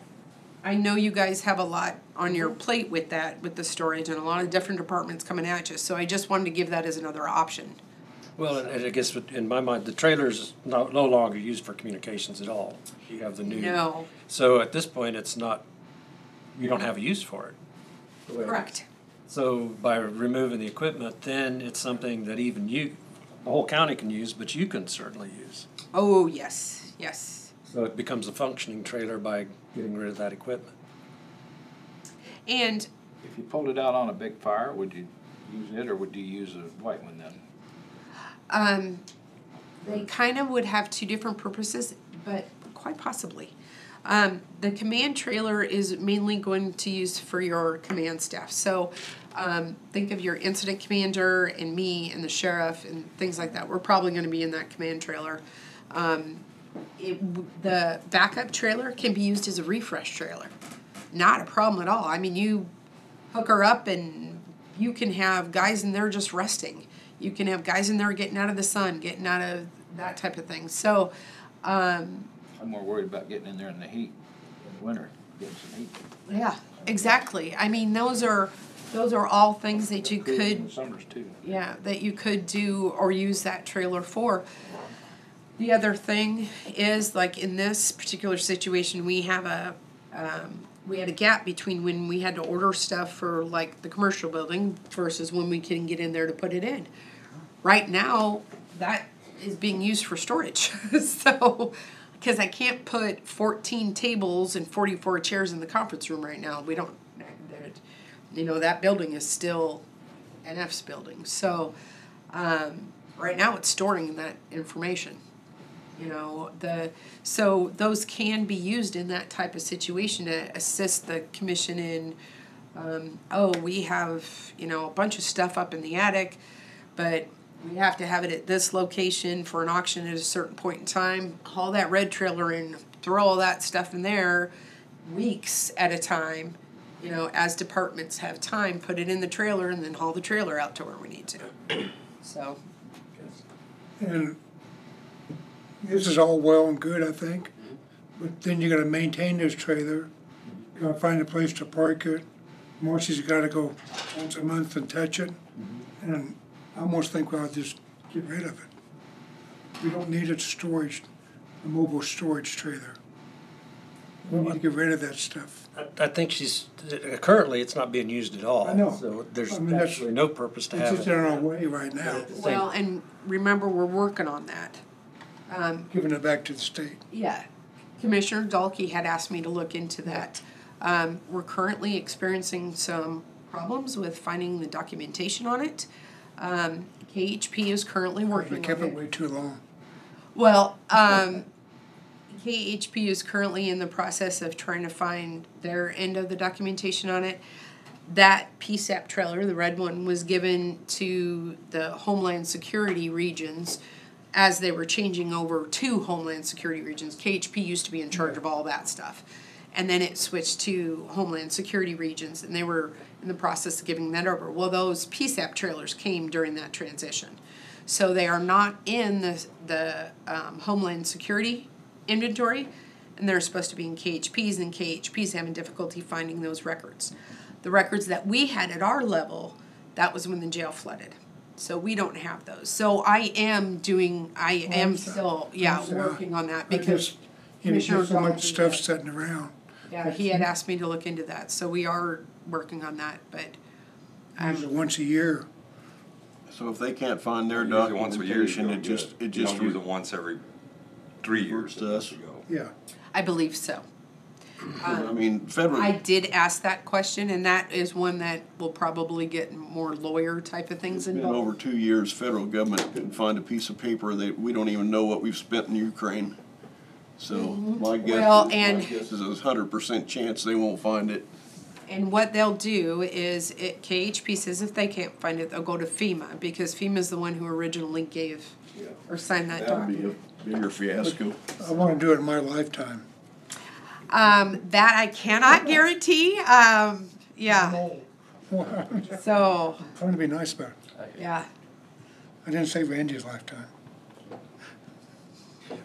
I know you guys have a lot on your plate with that, with the storage, and a lot of different departments coming at you. So I just wanted to give that as another option. Well, and I guess in my mind, the trailer's no longer used for communications at all. You have the new. No. So at this point, it's not, you don't have a use for it. Correct. So by removing the equipment, then it's something that even the whole county can use, but you can certainly use. Oh, yes, yes. So it becomes a functioning trailer by getting rid of that equipment. And If you pulled it out on a big fire, would you use it, or would you use a white one then? they kind of would have 2 different purposes, but quite possibly. The command trailer is mainly going to use for your command staff. So think of your incident commander and me and the sheriff and things like that. We're probably going to be in that command trailer. The backup trailer can be used as a refresh trailer. Not a problem at all. I mean, you hook her up and you can have guys in there just resting. You can have guys in there getting out of the sun, getting out of that type of thing. So, I'm more worried about getting in there in the heat, in the winter, getting some heat. yeah, exactly. I mean, those are all things that you Cooling in could, the summers too. yeah, that you could do or use that trailer for. The other thing is, like in this particular situation, we had a gap between when we had to order stuff for like the commercial building versus when we can get in there to put it in. Right now, that is being used for storage. So, because I can't put 14 tables and 44 chairs in the conference room right now. We don't, you know, that building is still NF's building. So, right now it's storing that information. You know, so those can be used in that type of situation to assist the commission in, we have, you know, a bunch of stuff up in the attic, but we have to have it at this location for an auction at a certain point in time, haul that red trailer in, throw all that stuff in there weeks at a time, you know, as departments have time, put it in the trailer and then haul the trailer out to where we need to. So. And this is all well and good, I think, but then you gotta maintain this trailer, you gotta find a place to park it. Marcy's gotta go once a month and touch it, and I almost think we ought to just get rid of it. We don't need a mobile storage trailer. We need to get rid of that stuff. I think currently it's not being used at all. I know. So there's I mean, that's- absolutely no purpose to It's have just it. in our way right now, Well, and remember, we're working on that. giving it back to the state. Yeah, Commissioner Dalkey had asked me to look into that. We're currently experiencing some problems with finding the documentation on it. KHP is currently We working kept on it it. way too long. Well, KHP is currently in the process of trying to find their end of the documentation on it. That PSAP trailer, the red one, was given to the Homeland Security regions as they were changing over to Homeland Security regions. KHP used to be in charge of all that stuff. And then it switched to Homeland Security regions, and they were in the process of giving that over. Well, those PSAP trailers came during that transition. So they are not in the Homeland Security inventory, and they're supposed to be in KHP's, and KHP's having difficulty finding those records. The records that we had at our level, that was when the jail flooded. So we don't have those. So I am still, working on that because Commissioner There's so much Dalkey stuff had- sitting around. Yeah, he had asked me to look into that, so we are working on that, but Use it once a year. So if they can't find their Use it once a year, documentation, you it don't just, get it You just. don't use it once every 3 years. Reverts to us. Yeah. I believe so. I mean, federal. I did ask that question, and that is one that will probably get more lawyer type of things It's been involved. over 2 years, federal government couldn't find a piece of paper that, we don't even know what we've spent in Ukraine. So my Well, guess is a 100% chance they won't find it. And what they'll do is, KHP says if they can't find it, they'll go to FEMA, because FEMA's the one who originally gave or signed that That'd document. be a bigger fiasco. I wanna do it in my lifetime. That I cannot guarantee, yeah, so, Trying to be nice about it. yeah. I didn't say Randy's lifetime.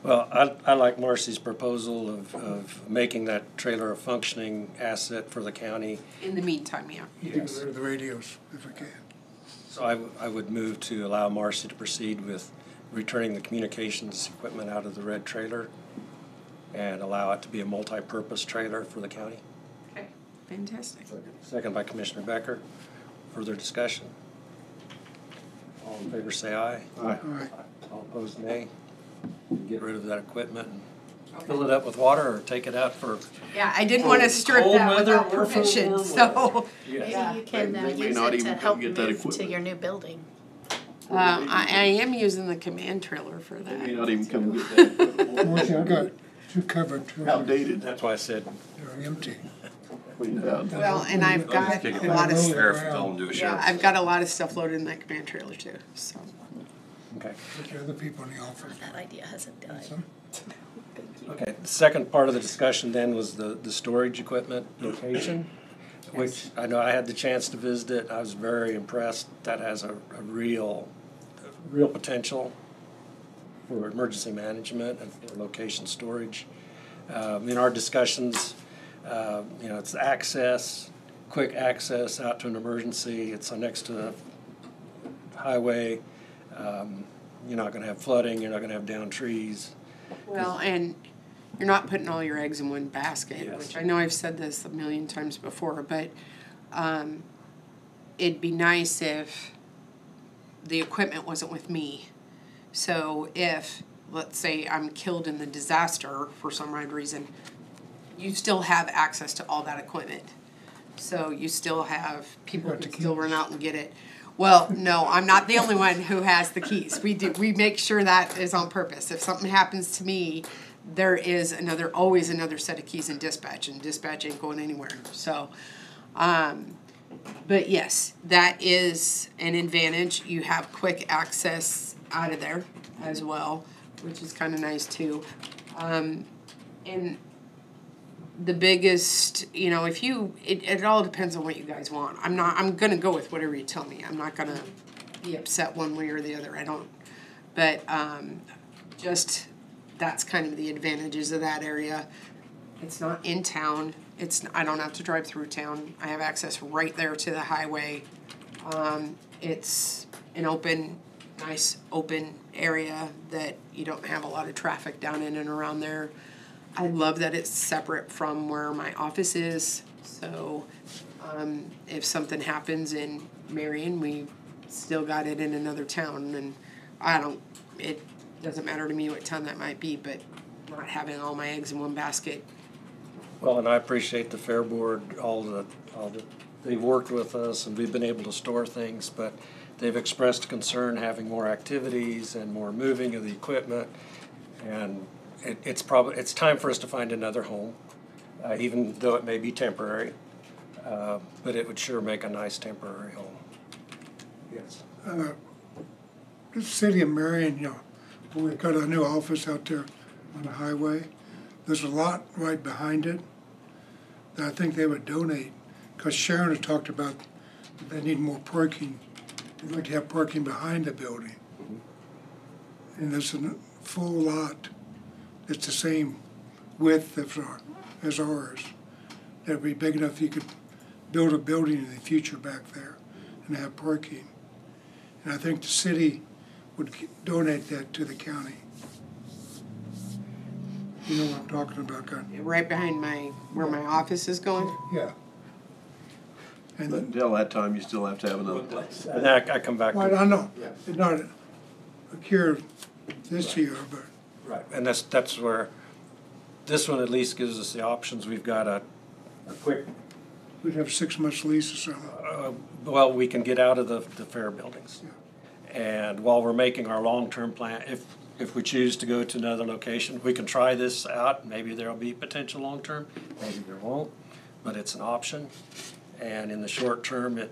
Well, I like Marcy's proposal of making that trailer a functioning asset for the county. In the meantime, yeah. You can get rid of the radios if we can. So I would move to allow Marcy to proceed with returning the communications equipment out of the red trailer and allow it to be a multi-purpose trailer for the county. Okay, fantastic. Second by Commissioner Becker. Further discussion? All in favor say aye. All right. All opposed nay. Get rid of that equipment and fill it up with water or take it out for. Yeah, I didn't wanna strip Cold that weather without or for permission, warm so. Maybe Yeah. you can They may use not it even to come help get that move to equipment. your new building. I am using the command trailer for They may that. not even come get that. Marcy, I got two covered trailers. Outdated. That's why I said They're empty. Cleaned out. Well, and I've got Kick it a lot of, back. Sheriff, tell them to do a yeah, sheriff. I've got a lot of stuff loaded in that command trailer too, so. okay. Get the other people in the office. That idea hasn't died. Some- Okay, the second part of the discussion then was the storage equipment location, which I know I had the chance to visit it. I was very impressed. That has a real potential for emergency management and for location storage. In our discussions, it's access, quick access out to an emergency. It's next to a highway. You're not gonna have flooding, you're not gonna have down trees. Well, and you're not putting all your eggs in one basket, Yes. which I know I've said this a million times before, but it'd be nice if the equipment wasn't with me. So if, let's say, I'm killed in the disaster for some odd reason, you still have access to all that equipment. So you still have, people got the can still keys. run out and get it. Well, no, I'm not the only one who has the keys. We make sure that is on purpose. If something happens to me, there is always another set of keys in dispatch, and dispatch ain't going anywhere. So, But yes, that is an advantage. You have quick access out of there as well, which is kind of nice too. And the biggest, you know, if you, it all depends on what you guys want. I'm gonna go with whatever you tell me. I'm not gonna be upset one way or the other. I don't, but just that's kind of the advantages of that area. It's not in town. I don't have to drive through town. I have access right there to the highway. It's an open, nice open area that you don't have a lot of traffic down in and around there. I love that it's separate from where my office is. So if something happens in Marion, we still got it in another town, and it doesn't matter to me what town that might be, but not having all my eggs in one basket. Well, and I appreciate the Fair Board, they've worked with us and we've been able to store things, but they've expressed concern having more activities and more moving of the equipment. And it's time for us to find another home, even though it may be temporary, but it would sure make a nice temporary home. Yes. The city of Marion, you know, we've got a new office out there on the highway. There's a lot right behind it that I think they would donate, because Sharon has talked about that they need more parking. They'd like to have parking behind the building. And there's a full lot that's the same width as ours. That'd be big enough you could build a building in the future back there and have parking. And I think the city would donate that to the county. You know what I'm talking about, God? Right behind where my office is going? Yeah. And But until that time, you still have to have another place. And I come back to. well, I know, it's not here this year, but. Right, and that's where, this one at least gives us the options. We've got a quick, We'd have 6 months lease or something. well, we can get out of the fair buildings. And while we're making our long-term plan, if we choose to go to another location, we can try this out. Maybe there'll be potential long-term, maybe there won't, but it's an option. And in the short term, it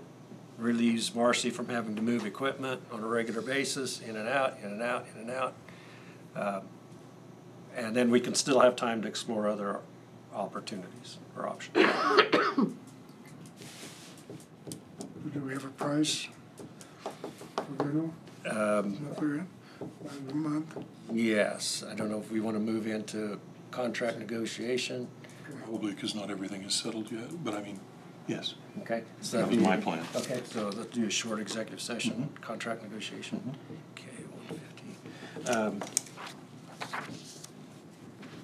relieves Marcy from having to move equipment on a regular basis, in and out, in and out, in and out. And then we can still have time to explore other opportunities or options. Do we have a price for rental? A month? Yes, I don't know if we want to move into contract negotiation. Probably because not everything is settled yet, but I mean, yes. Okay. So That was my plan. Okay, so let's do a short executive session, contract negotiation. Okay, 150.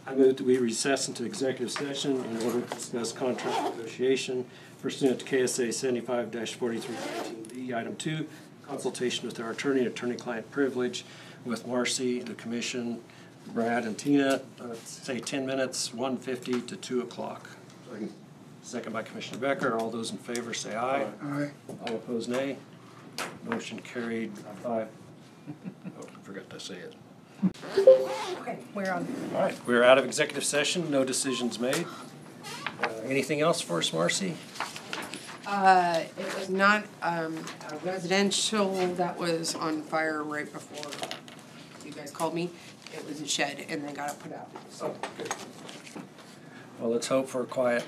I move that we recess into executive session in order to discuss contract negotiation pursuant to KSA 75-4319B, item 2, consultation with our attorney, attorney-client privilege with Marcy, the commission, Brad, and Tina. Say 10 minutes, 1:50 to 2 o'clock. Second by Commissioner Becker. All those in favor say aye. Aye. All opposed, nay. Motion carried 5. Oh, I forgot to say it. Okay, we're on. All right, we're out of executive session. No decisions made. Anything else for us, Marcy? It was not a residential that was on fire right before you guys called me. It was a shed and they got it put out. So. Well, let's hope for a quiet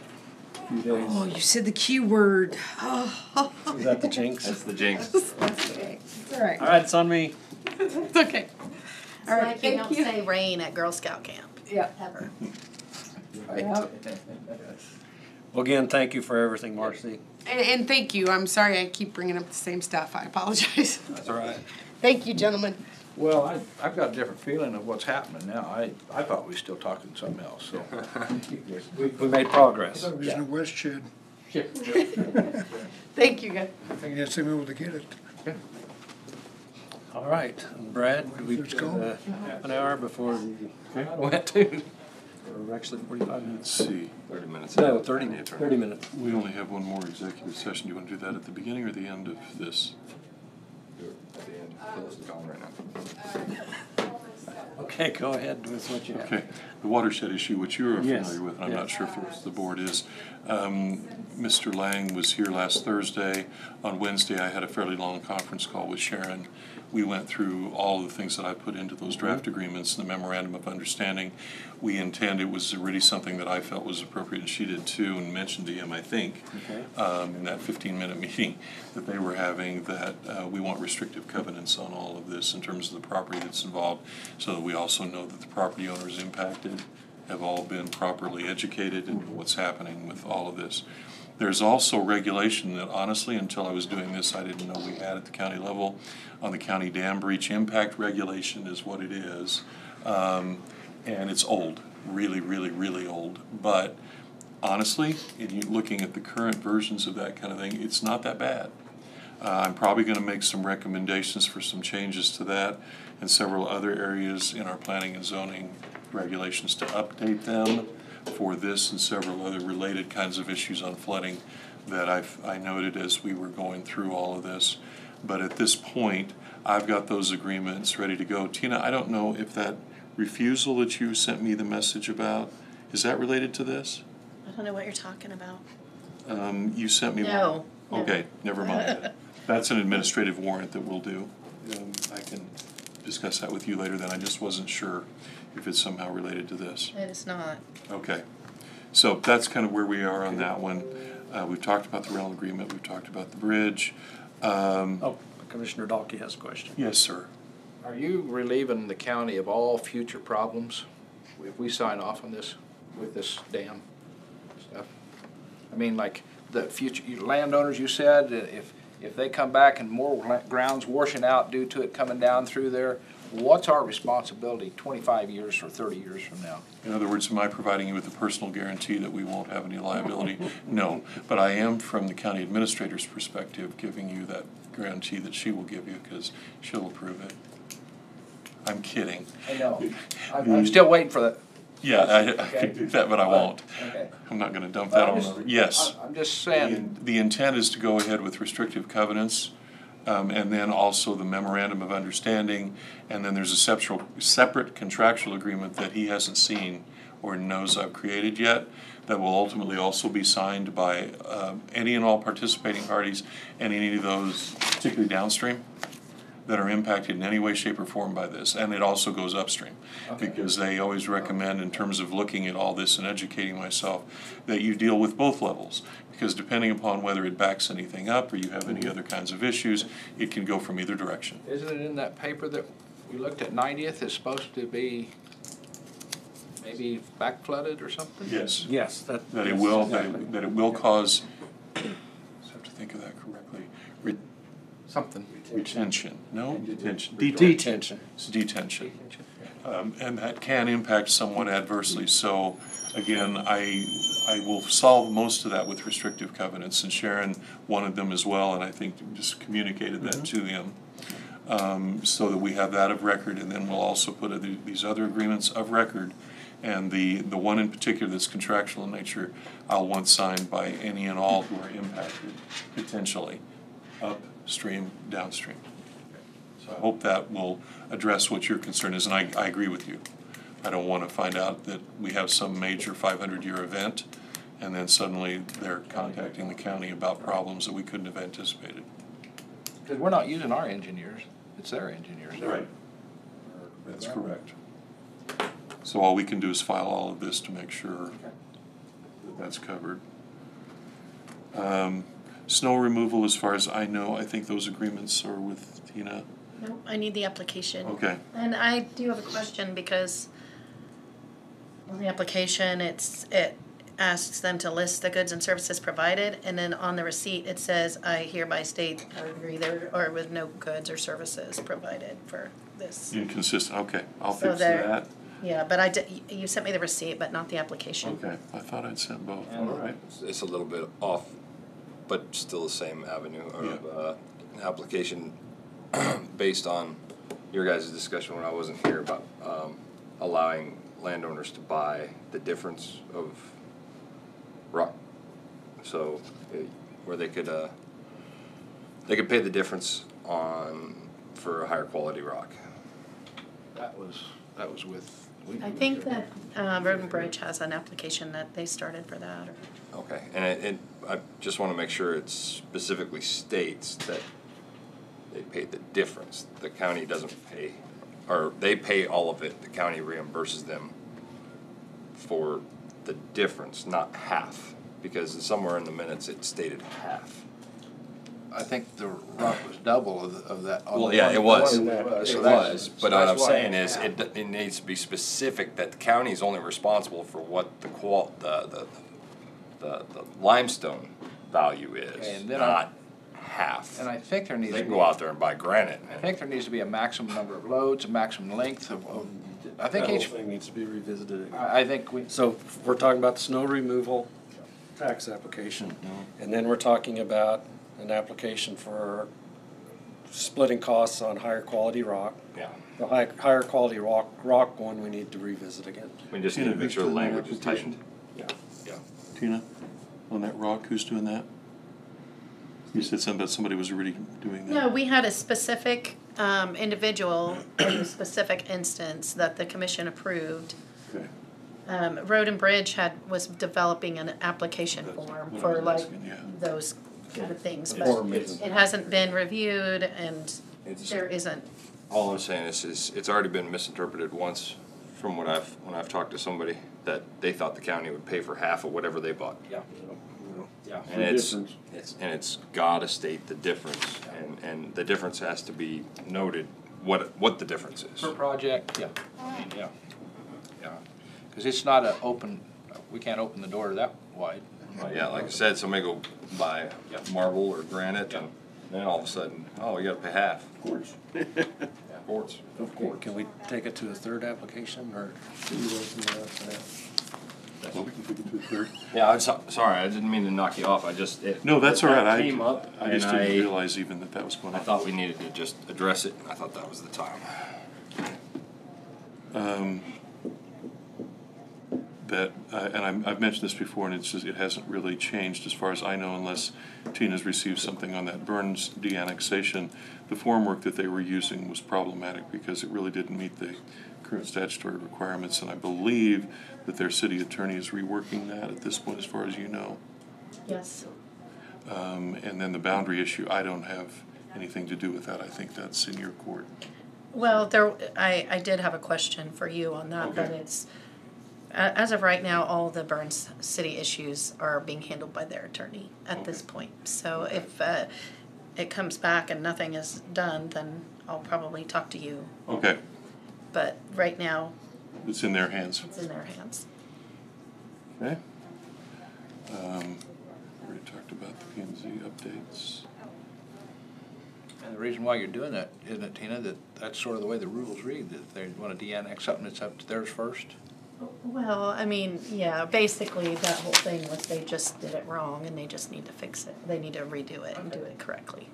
few days. Oh, you said the key word. Oh. Is that the jinx? That's the jinx. That's okay. It's all right. All right, it's on me. It's okay. It's All right, like you thank don't you. say rain at Girl Scout camp. Yeah. Ever. Yep. Well, again, thank you for everything, Marcy. And thank you. I'm sorry I keep bringing up the same stuff. I apologize. That's all right. Thank you, gentlemen. Well, I've got a different feeling of what's happening now. I thought we were still talking something else, so. We made progress. It was in the west shed. Thank you, guys. I think that's the able to get it. All right, Brad, we've Let's got go. half an hour before the went to, or actually 45 minutes. Let's see. 30 minutes. No, 30 minutes. We only have one more executive session. Do you want to do that at the beginning or the end of this? Do it at the end. Phyllis is gone right now. Okay. Okay, go ahead with what you have. Okay, the watershed issue, which you're Yes, familiar with, and I'm yes. not sure if the rest of the board is. Mr. Lang was here last Thursday. On Wednesday, I had a fairly long conference call with Sharon. We went through all the things that I put into those draft agreements, the memorandum of understanding. We intend, it was really something that I felt was appropriate, and she did too, and mentioned to him, I think, Okay. in that 15-minute meeting that they were having, that we want restrictive covenants on all of this in terms of the property that's involved, so that we also know that the property owners impacted have all been properly educated in what's happening with all of this. There's also regulation that honestly, until I was doing this, I didn't know we had at the county level. On the county dam breach impact regulation is what it is. And it's old, really, really, really old. But honestly, looking at the current versions of that kind of thing, it's not that bad. I'm probably going to make some recommendations for some changes to that and several other areas in our planning and zoning regulations to update them for this and several other related kinds of issues on flooding that I noted as we were going through all of this. But at this point, I've got those agreements ready to go. Tina, I don't know if that refusal that you sent me the message about, is that related to this? I don't know what you're talking about. You sent me No. one. Okay, never mind. That's an administrative warrant that we'll do. I can discuss that with you later then. I just wasn't sure if it's somehow related to this. It is not. Okay. So that's kind of where we are on that one. We've talked about the rental agreement. We've talked about the bridge. Oh, Commissioner Dalkey has a question. Yes, sir. Are you relieving the county of all future problems if we sign off on this, with this dam stuff? I mean, like the future landowners, you said, if they come back and more ground's washing out due to it coming down through there, what's our responsibility 25 years or 30 years from now? In other words, am I providing you with a personal guarantee that we won't have any liability? No, but I am, from the county administrator's perspective, giving you that guarantee that she will give you because she'll approve it. I'm kidding. I know. I'm still waiting for that. Yeah, I could do that, but I won't. Okay. I'm not going to dump that on her. Yes. I'm just saying. The intent is to go ahead with restrictive covenants, and then also the memorandum of understanding, and then there's a separate contractual agreement that he hasn't seen or knows I've created yet that will ultimately also be signed by any and all participating parties and any of those, particularly downstream, that are impacted in any way, shape, or form by this. And it also goes upstream, because they always recommend, in terms of looking at all this and educating myself, that you deal with both levels. Because depending upon whether it backs anything up or you have any other kinds of issues, it can go from either direction. Isn't it in that paper that we looked at 90th is supposed to be maybe back flooded or something? Yes. Yes, That it will, that it will cause, I have to think of that correctly, Something. retention, no? Detention. Detention. It's detention. And that can impact someone adversely. So again, I will solve most of that with restrictive covenants, and Sharon wanted them as well, and I think just communicated that to him. So that we have that of record, and then we'll also put these other agreements of record. And the one in particular that's contractual in nature, I'll want signed by any and all who are impacted, potentially, upstream, downstream. So I hope that will address what your concern is, and I agree with you. I don't want to find out that we have some major 500-year event, and then suddenly they're contacting the county about problems that we couldn't have anticipated. Because we're not using our engineers, it's their engineers. Right. That's correct. So all we can do is file all of this to make sure that that's covered. Snow removal, as far as I know, I think those agreements are with Tina. No, I need the application. Okay. And I do have a question because on the application, it asks them to list the goods and services provided, and then on the receipt, it says, I hereby state I agree there or with no goods or services provided for this. Inconsistent, okay, I'll So fix there- that. Yeah, but you sent me the receipt, but not the application. Okay, I thought I'd sent both, all right. It's a little bit off, but still the same avenue of application based on your guys' discussion when I wasn't here about allowing landowners to buy the difference of rock. So where they could pay the difference for a higher quality rock. That was with. I think that Road and Bridge has an application that they started for that. Or Okay, and I just wanna make sure it specifically states that they paid the difference. The county doesn't pay, or they pay all of it, the county reimburses them for the difference, not half, because somewhere in the minutes it stated half. I think the rock was double of that. on Well, the yeah, one- it was, the one- it so that's- was, so but what I'm that's why saying it's is, half. it needs to be specific that the county is only responsible for what the limestone value Okay, is, and then not half. And I think there needs They to can be. go out there and buy granite. I think there needs to be a maximum number of loads, a maximum length of I That think whole each, thing needs to be revisited again. I think we, So we're talking about the snow removal tax application, and then we're talking about an application for splitting costs on higher quality rock. Yeah, The higher quality rock one we need to revisit again. we just need to make sure the language is tightened. Yeah. Tina, on that rock, who's doing that? You said something about somebody was already doing that. no, we had a specific individual in a specific instance that the commission approved. Okay. Road and Bridge was developing an application That's form what I for was like asking, yeah. those kind of things, The but form isn't- it hasn't been reviewed and It's- there isn't. All I'm saying is it's already been misinterpreted once from when I've talked to somebody that they thought the county would pay for half of whatever they bought. yeah, yeah. And it's gotta state the difference, and the difference has to be noted, what the difference is. Per project, yeah, I mean, yeah, yeah, because it's not a open, we can't open the door that wide. Yeah, like I said, somebody go buy marble or granite, and then all of a sudden, oh, you gotta pay half. Of course. Quartz. Okay, can we take it to a third application, or do you want to do that? Well, we can take it to a third. Yeah, I'm sorry, I didn't mean to knock you off, I just, No, that's all right. that came up, I just and didn't realize even that was going I on. thought we needed to just address it, and I thought that was the time. And I've mentioned this before, and it's just, it hasn't really changed as far as I know, unless Tina's received something on that Burns de-annexation. The formwork that they were using was problematic because it really didn't meet the current statutory requirements, and I believe that their city attorney is reworking that at this point, as far as you know. Yes. And then the boundary issue, I don't have anything to do with that. I think that's in your court. Well, I did have a question for you on that, but Okay. it's, as of right now, all the Burns City issues are being handled by their attorney at this point. So if it comes back and nothing is done, then I'll probably talk to you. Okay, But right now, it's in their hands. it's in their hands. Okay. We already talked about the P and Z updates. And the reason why you're doing that, isn't it, Tina, that that's sort of the way the rules read, that they want to de-annex something that's up to theirs first? Well, I mean, yeah, basically that whole thing was they just did it wrong and they just need to fix it. They need to redo it and do it correctly.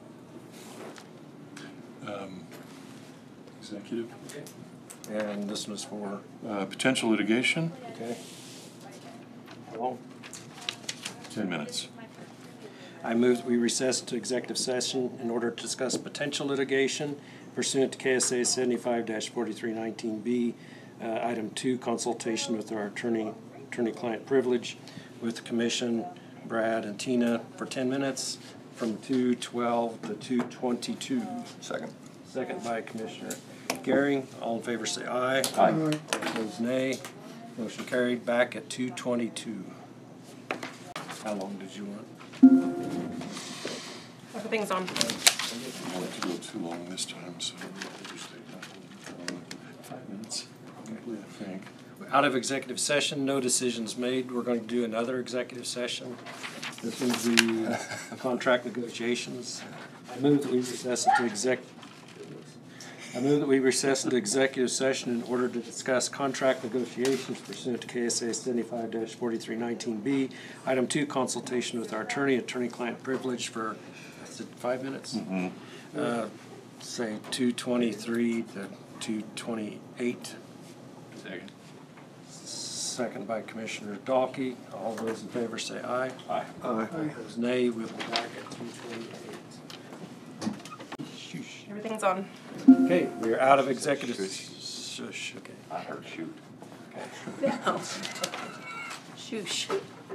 Executive. And this was for, Potential litigation, okay. How long? 10 minutes. I move that we recess to executive session in order to discuss potential litigation pursuant to KSA 75-4319B. Item 2, consultation with our attorney-client privilege with the commission, Brad and Tina, for 10 minutes from 2:12 to 2:22. Second. Second by Commissioner Gehring. All in favor say aye. Aye. Opposed nay. Motion carried. Back at 2:22. How long did you want? Everything's on. I didn't want it to go too long this time, so we'll just take 5 minutes, probably, I think. Out of executive session, no decisions made. We're going to do another executive session. This is the contract negotiations. I move that we recess into executive session in order to discuss contract negotiations pursuant to KSA 75-4319B. Item 2, consultation with our attorney-client privilege for, is it 5 minutes? Say 2:23 to 2:28. Second. Second by Commissioner Dalkey. All those in favor say aye. Aye. Opposed nay. We'll be back at 2:28. Everything's on. Okay, we are out of executive Shush, okay. I heard shoot. No. Shoosh.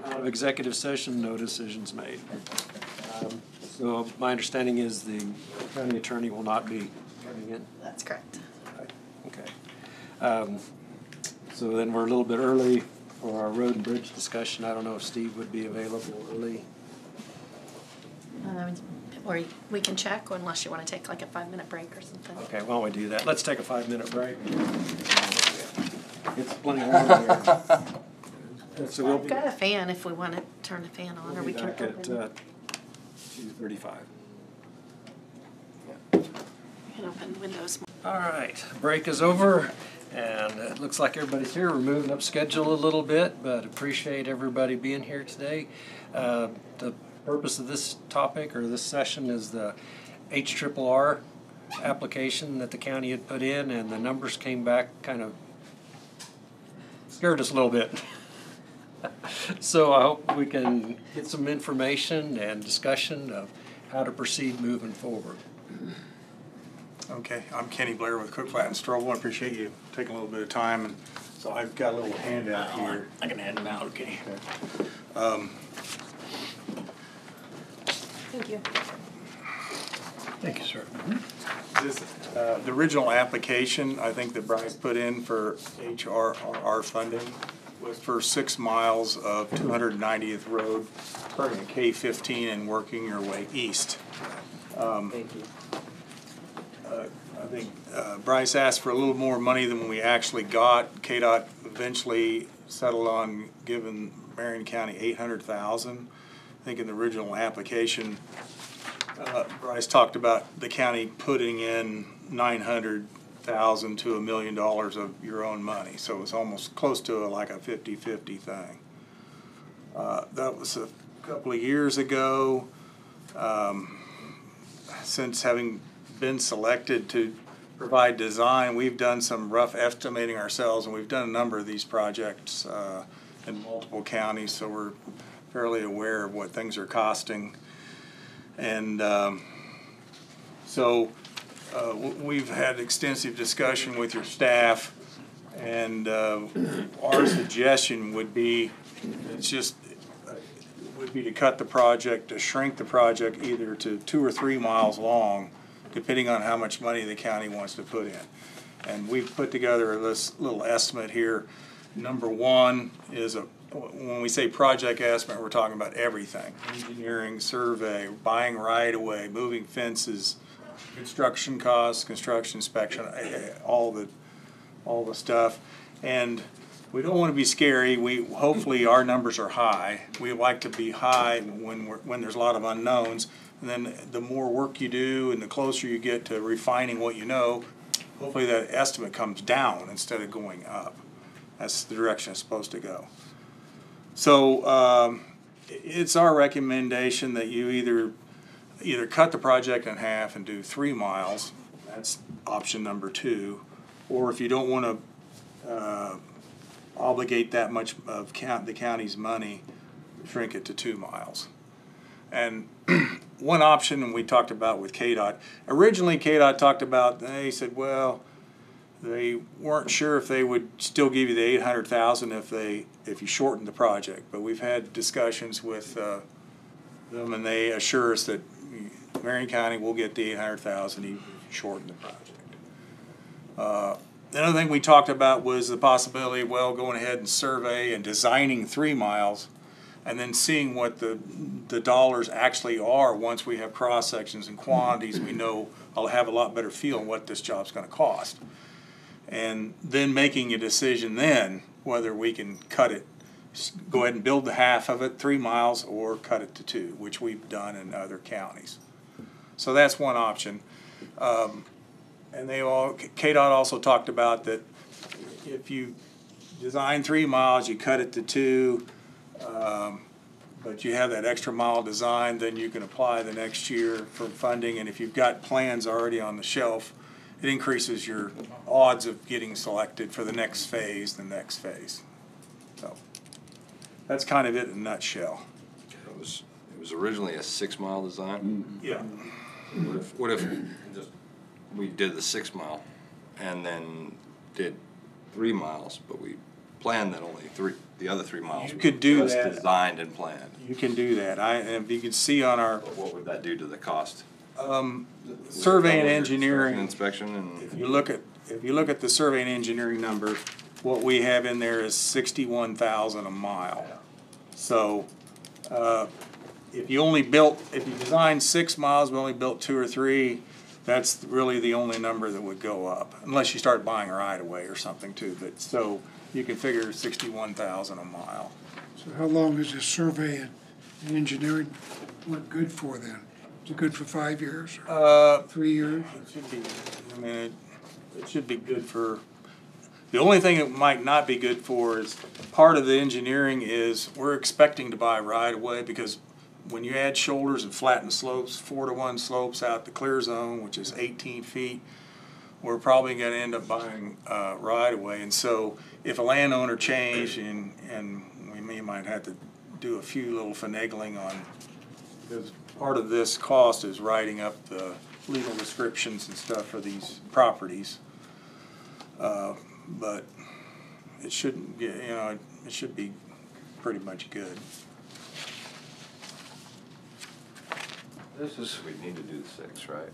Out of executive session, no decisions made. So my understanding is the county attorney will not be coming in. That's correct. Okay. So then we're a little bit early for our road and bridge discussion. I don't know if Steve would be available early. Or we can check, unless you want to take like a 5-minute break or something. Okay, why don't we do that? Let's take a 5-minute break. It's plenty warm here. So we'll I've got a fan if we want to turn the fan on, or be we can back at open. 2:35. We can open the windows. All right, break is over, and it looks like everybody's here. We're moving up schedule a little bit, but appreciate everybody being here today. The purpose of this topic or this session is the HRRR application that the county had put in, and the numbers came back kind of scared us a little bit. So I hope we can get some information and discussion of how to proceed moving forward. Okay, I'm Kenny Blair with Cook Flat and Strobel. I appreciate you taking a little bit of time, and so I've got a little handout here. I can hand them out, okay. Thank you. Thank you, sir. This, the original application, I think that Bryce put in for HRRR funding was for 6 miles of 290th Road, starting at K-15 and working your way east. Thank you. I think Bryce asked for a little more money than we actually got. KDOT eventually settled on giving Marion County $800,000. I think in the original application, Bryce talked about the county putting in $900,000 to $1 million of your own money, so it was almost close to like a 50-50 thing. That was a couple of years ago. Since having been selected to provide design, we've done some rough estimating ourselves, and we've done a number of these projects in multiple counties, so we're fairly aware of what things are costing. And we've had extensive discussion with your staff, and our suggestion would be to cut the project, to shrink the project either to 2 or 3 miles long, depending on how much money the county wants to put in. And we've put together this little estimate here. Number one is when we say project estimate, we're talking about everything: engineering, survey, buying right of way, moving fences, construction costs, construction inspection, all the stuff. And we don't want to be scary. Hopefully our numbers are high. We like to be high when there's a lot of unknowns. And then the more work you do and the closer you get to refining what you know, hopefully that estimate comes down instead of going up. That's the direction it's supposed to go. So it's our recommendation that you either cut the project in half and do 3 miles. That's option number 2. Or if you don't want to obligate that much of the county's money, shrink it to 2 miles. And one option we talked about with KDOT, originally KDOT talked about, they said, well, they weren't sure if they would still give you the $800,000 if you shortened the project. But we've had discussions with them, and they assure us that Marion County will get the $800,000 even if you shorten the project. The other thing we talked about was the possibility of, well, going ahead and survey and designing 3 miles, and then seeing what the dollars actually are. Once we have cross sections and quantities, we know I'll have a lot better feel on what this job's going to cost, and then making a decision then whether we can cut it, go ahead and build the half of it, 3 miles, or cut it to 2, which we've done in other counties. So that's one option. And KDOT also talked about that if you design 3 miles, you cut it to 2, but you have that extra mile design, then you can apply the next year for funding. And if you've got plans already on the shelf, it increases your odds of getting selected for the next phase, So that's kind of it in a nutshell. It was originally a 6 mile design. Yeah. What if just we did the 6 mile and then did 3 miles, but we planned that only the other 3 miles. You could do was that. Designed and planned. You can do that. And if you can see on our But what would that do to the cost? survey and engineering, Inspection and. if you look at the survey and engineering number, what we have in there is 61,000 a mile. So, if you designed 6 miles, but only built 2 or 3, that's really the only number that would go up, unless you start buying right away or something too. But so you can figure 61,000 a mile. So how long is this survey and engineering work good for then? Is it good for 5 years or 3 years? It should be. I mean, it should be good for. The only thing it might not be good for is part of the engineering is we're expecting to buy right away, because when you add shoulders and flatten slopes, 4-to-1 slopes out the clear zone, which is 18 feet, we're probably going to end up buying right away. And so if a landowner changed and we might have to do a few little finagling on, because part of this cost is writing up the legal descriptions and stuff for these properties. But it shouldn't get, it should be pretty much good. This is, we need to do the 6, right?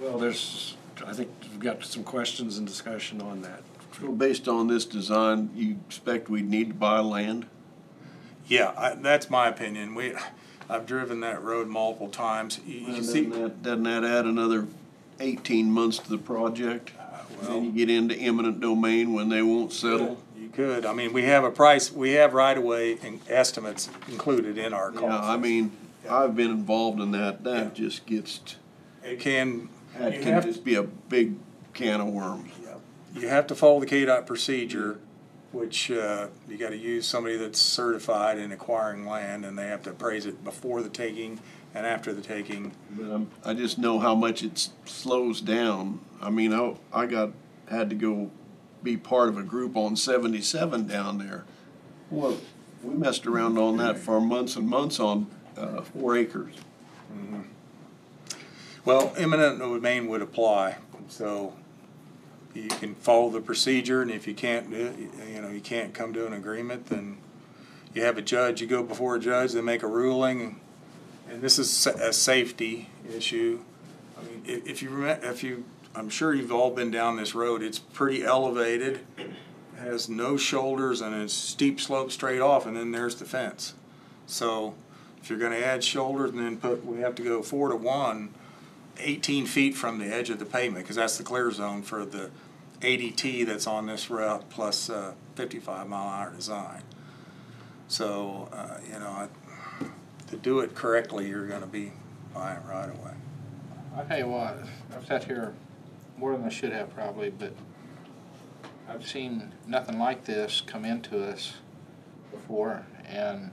Well, I think we've got some questions and discussion on that. So based on this design, you expect we'd need to buy land? Yeah, that's my opinion. I've driven that road multiple times. You see, Doesn't that add another 18 months to the project? Then you get into eminent domain when they won't settle? you could. I mean, we have right-of-way estimates included in our cost. Yeah, I mean, I've been involved in that. That just gets, It can. that can just be a big can of worms. You have to follow the KDOT procedure, which you got to use somebody that's certified in acquiring land, and they have to appraise it before the taking and after the taking. But I just know how much it slows down. I mean, had to go be part of a group on 77 down there. Well, we messed around on that for months and months on 4 acres. Mm-hmm. Well, eminent domain would apply, so you can follow the procedure, and if you can't do it, you can't come to an agreement, then you have a judge, you go before a judge, they make a ruling, and this is a safety issue. I mean, I'm sure you've all been down this road, it's pretty elevated, has no shoulders, and it's steep slope straight off, and then there's the fence. So if you're gonna add shoulders and then we have to go 4-to-1, 18 feet from the edge of the pavement, because that's the clear zone for the ADT that's on this route, plus 55-mile-an-hour design. So, to do it correctly, you're going to be buying right away. I'll tell you what, I've sat here more than I should have probably, but I've seen nothing like this come into us before, and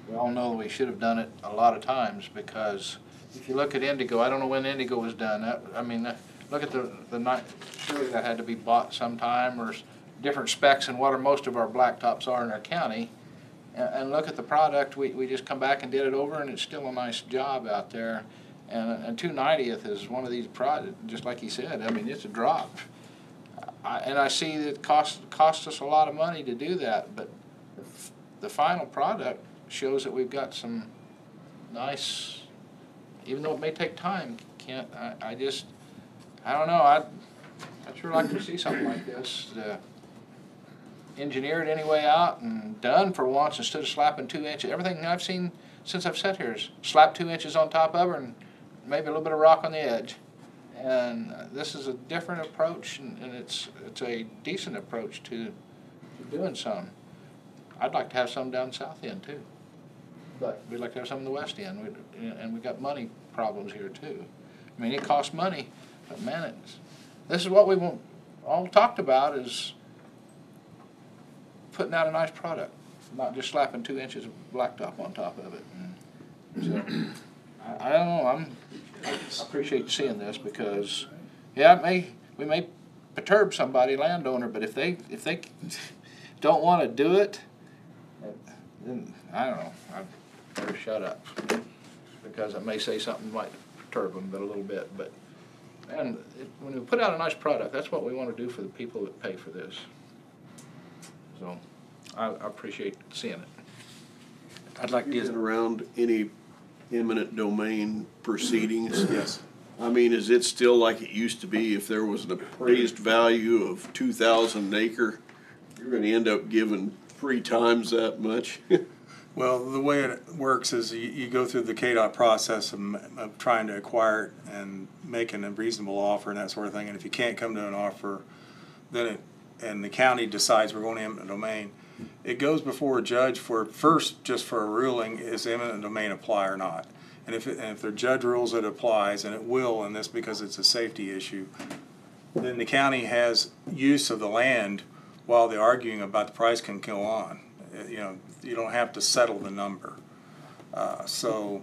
we all know we should have done it a lot of times, because if you look at Indigo, I don't know when Indigo was done. Look at the night. Surely that had to be bought sometime, or different specs than what most of our blacktops are in our county. And look at the product. We just come back and did it over, and it's still a nice job out there. And 290th is one of these products, just like he said. I mean, it's a drop. I see that it costs us a lot of money to do that, but the final product shows that we've got some nice. Even though it may take time, I don't know, I'd sure like to see something like this, engineered anyway out and done for once, instead of slapping 2 inches. Everything I've seen since I've sat here is slap 2 inches on top of her and maybe a little bit of rock on the edge. And this is a different approach, and it's a decent approach to doing some. I'd like to have some down south end too. But we'd like to have some in the west end, and we got money problems here too. I mean, it costs money, but man, this is what we all talked about, is putting out a nice product, not just slapping 2 inches of blacktop on top of it. And so, I don't know. I appreciate seeing this, because, yeah, we may perturb somebody, landowner, but if they don't want to do it, then I don't know. I better shut up, because I may say something that might perturb them a little bit. But And when we put out a nice product, that's what we want to do for the people that pay for this. So I appreciate seeing it. I'd like to Get get around any eminent domain proceedings. Yes. I mean, is it still like it used to be? If there was an appraised value of 2,000 an acre, you're gonna end up giving 3 times that much? Well, the way it works is you go through the KDOT process of trying to acquire it and making a reasonable offer and that sort of thing. And if you can't come to an offer, then and the county decides we're going to eminent domain, it goes before a judge for first just for a ruling, is eminent domain apply or not. And if the judge rules it applies, and it will in this because it's a safety issue, then the county has use of the land while the arguing about the price can go on. You know, you don't have to settle the number. So,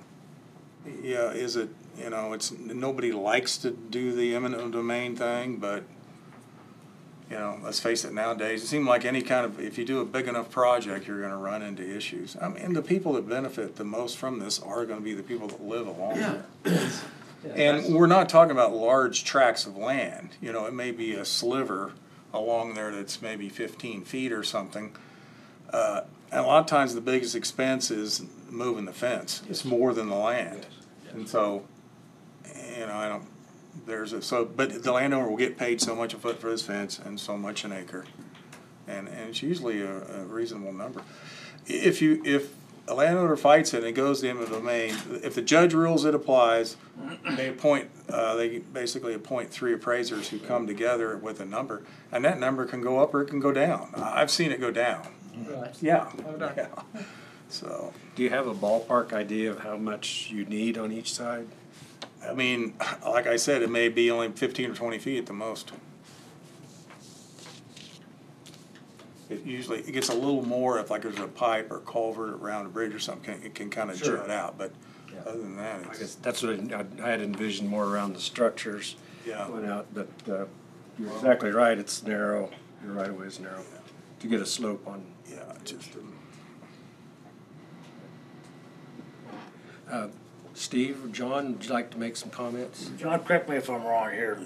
yeah, is it, you know, it's, nobody likes to do the eminent domain thing, but, you know, let's face it, nowadays, it seems like any kind of, if you do a big enough project, you're gonna run into issues. I mean, the people that benefit the most from this are gonna be the people that live along there. And we're not talking about large tracts of land, you know, it may be a sliver along there that's maybe 15 feet or something. And a lot of times the biggest expense is moving the fence. It's more than the land. And so, you know, but the landowner will get paid so much a foot for his fence and so much an acre. And it's usually a reasonable number. If a landowner fights it and it goes to eminent domain, if the judge rules it applies, they basically appoint 3 appraisers who come together with a number, and that number can go up or it can go down. I've seen it go down. Yeah. So. Do you have a ballpark idea of how much you need on each side? I mean, like I said, it may be only 15 or 20 feet at the most. It gets a little more if like there's a pipe or culvert around a bridge or something, it can kind of jut out, but other than that, I guess that's what I had envisioned more around the structures going out, but you're exactly right, it's narrow, your right of way is narrow. To get a slope on. Yeah, just. Steve or John, would you like to make some comments? John, correct me if I'm wrong here.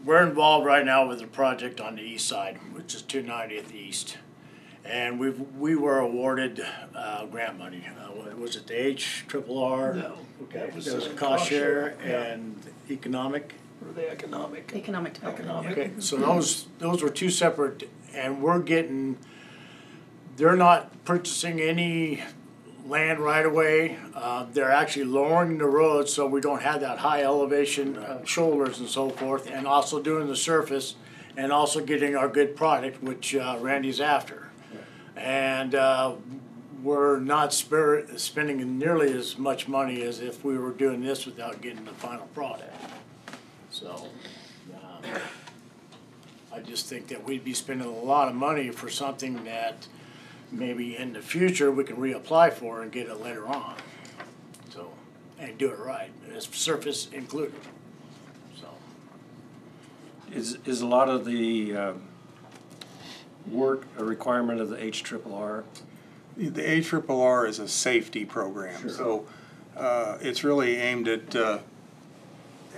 We're involved right now with a project on the east side, which is 290th East. And we were awarded grant money. Was it the HRRR? No. Okay, there was a cost share and economic. Or the economic? Economic development. Okay, so those were 2 separate, and they're not purchasing any land right away. They're actually lowering the road so we don't have that high elevation shoulders and so forth, and also doing the surface and also getting our good product, which Randy's after. And we're not spending nearly as much money as if we were doing this without getting the final product. So I just think that we'd be spending a lot of money for something that maybe in the future we can reapply for and get it later on. So, and do it right, it's surface included. So, is a lot of the work a requirement of the HRRR? The HRRR is a safety program, Sure. So it's really aimed at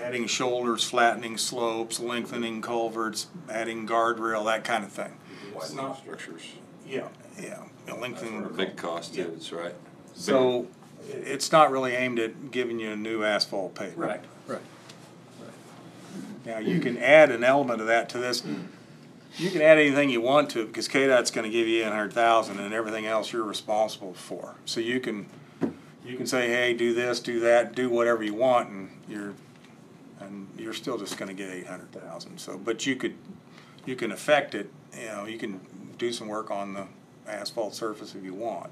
adding shoulders, flattening slopes, lengthening culverts, adding guardrail, that kind of thing. Widening structures. Yeah, lengthening. A big cost is, right? So it's not really aimed at giving you a new asphalt pavement. Right. Now, you can add an element of that to this. You can add anything you want to it because KDOT's gonna give you $800,000 and everything else you're responsible for. So you can say, hey, do this, do that, do whatever you want, and you're still just gonna get $800,000. So, but you can affect it, you know, you can do some work on the asphalt surface if you want.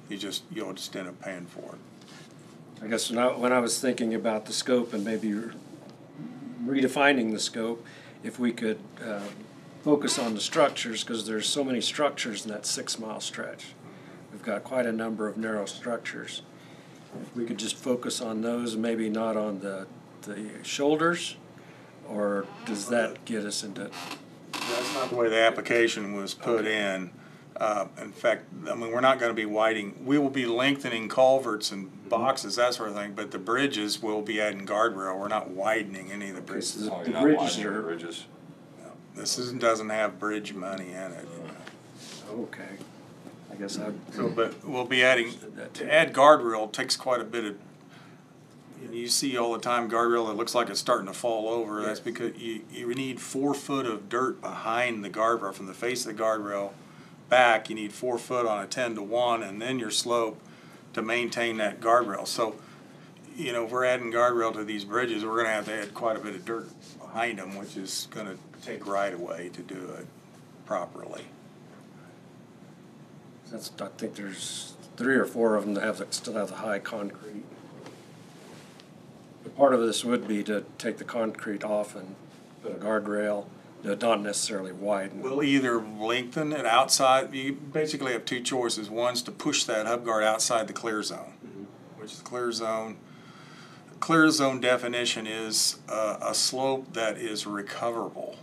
You'll just end up paying for it. I guess when I was thinking about the scope and maybe redefining the scope, if we could focus on the structures, because there's so many structures in that 6-mile stretch. We've got quite a number of narrow structures. If we could just focus on those, maybe not on the shoulders, or does that get us into? That's not the way the application was put in. In fact, I mean, we're not gonna be widening, we will be lengthening culverts and boxes, that sort of thing, but the bridges will be adding guardrail. We're not widening any of the bridges. Oh, The you're not bridges widening the are- bridges. Doesn't have bridge money in it. Okay. I guess I. So, but we'll be adding, to add guardrail takes quite a bit of, you see all the time guardrail that looks like it's starting to fall over. That's because you need 4 foot of dirt behind the guardrail, from the face of the guardrail back. You need 4 foot on a 10-to-1, and then your slope to maintain that guardrail. So, you know, if we're adding guardrail to these bridges, we're gonna have to add quite a bit of dirt behind them, which is gonna take right away to do it properly. That's, I think there's 3 or 4 of them that still have the high concrete. But part of this would be to take the concrete off and put a guardrail, not necessarily widen. We'll either lengthen it outside, you basically have 2 choices. One's to push that hub guard outside the clear zone, which is the clear zone. Clear zone definition is a slope that is recoverable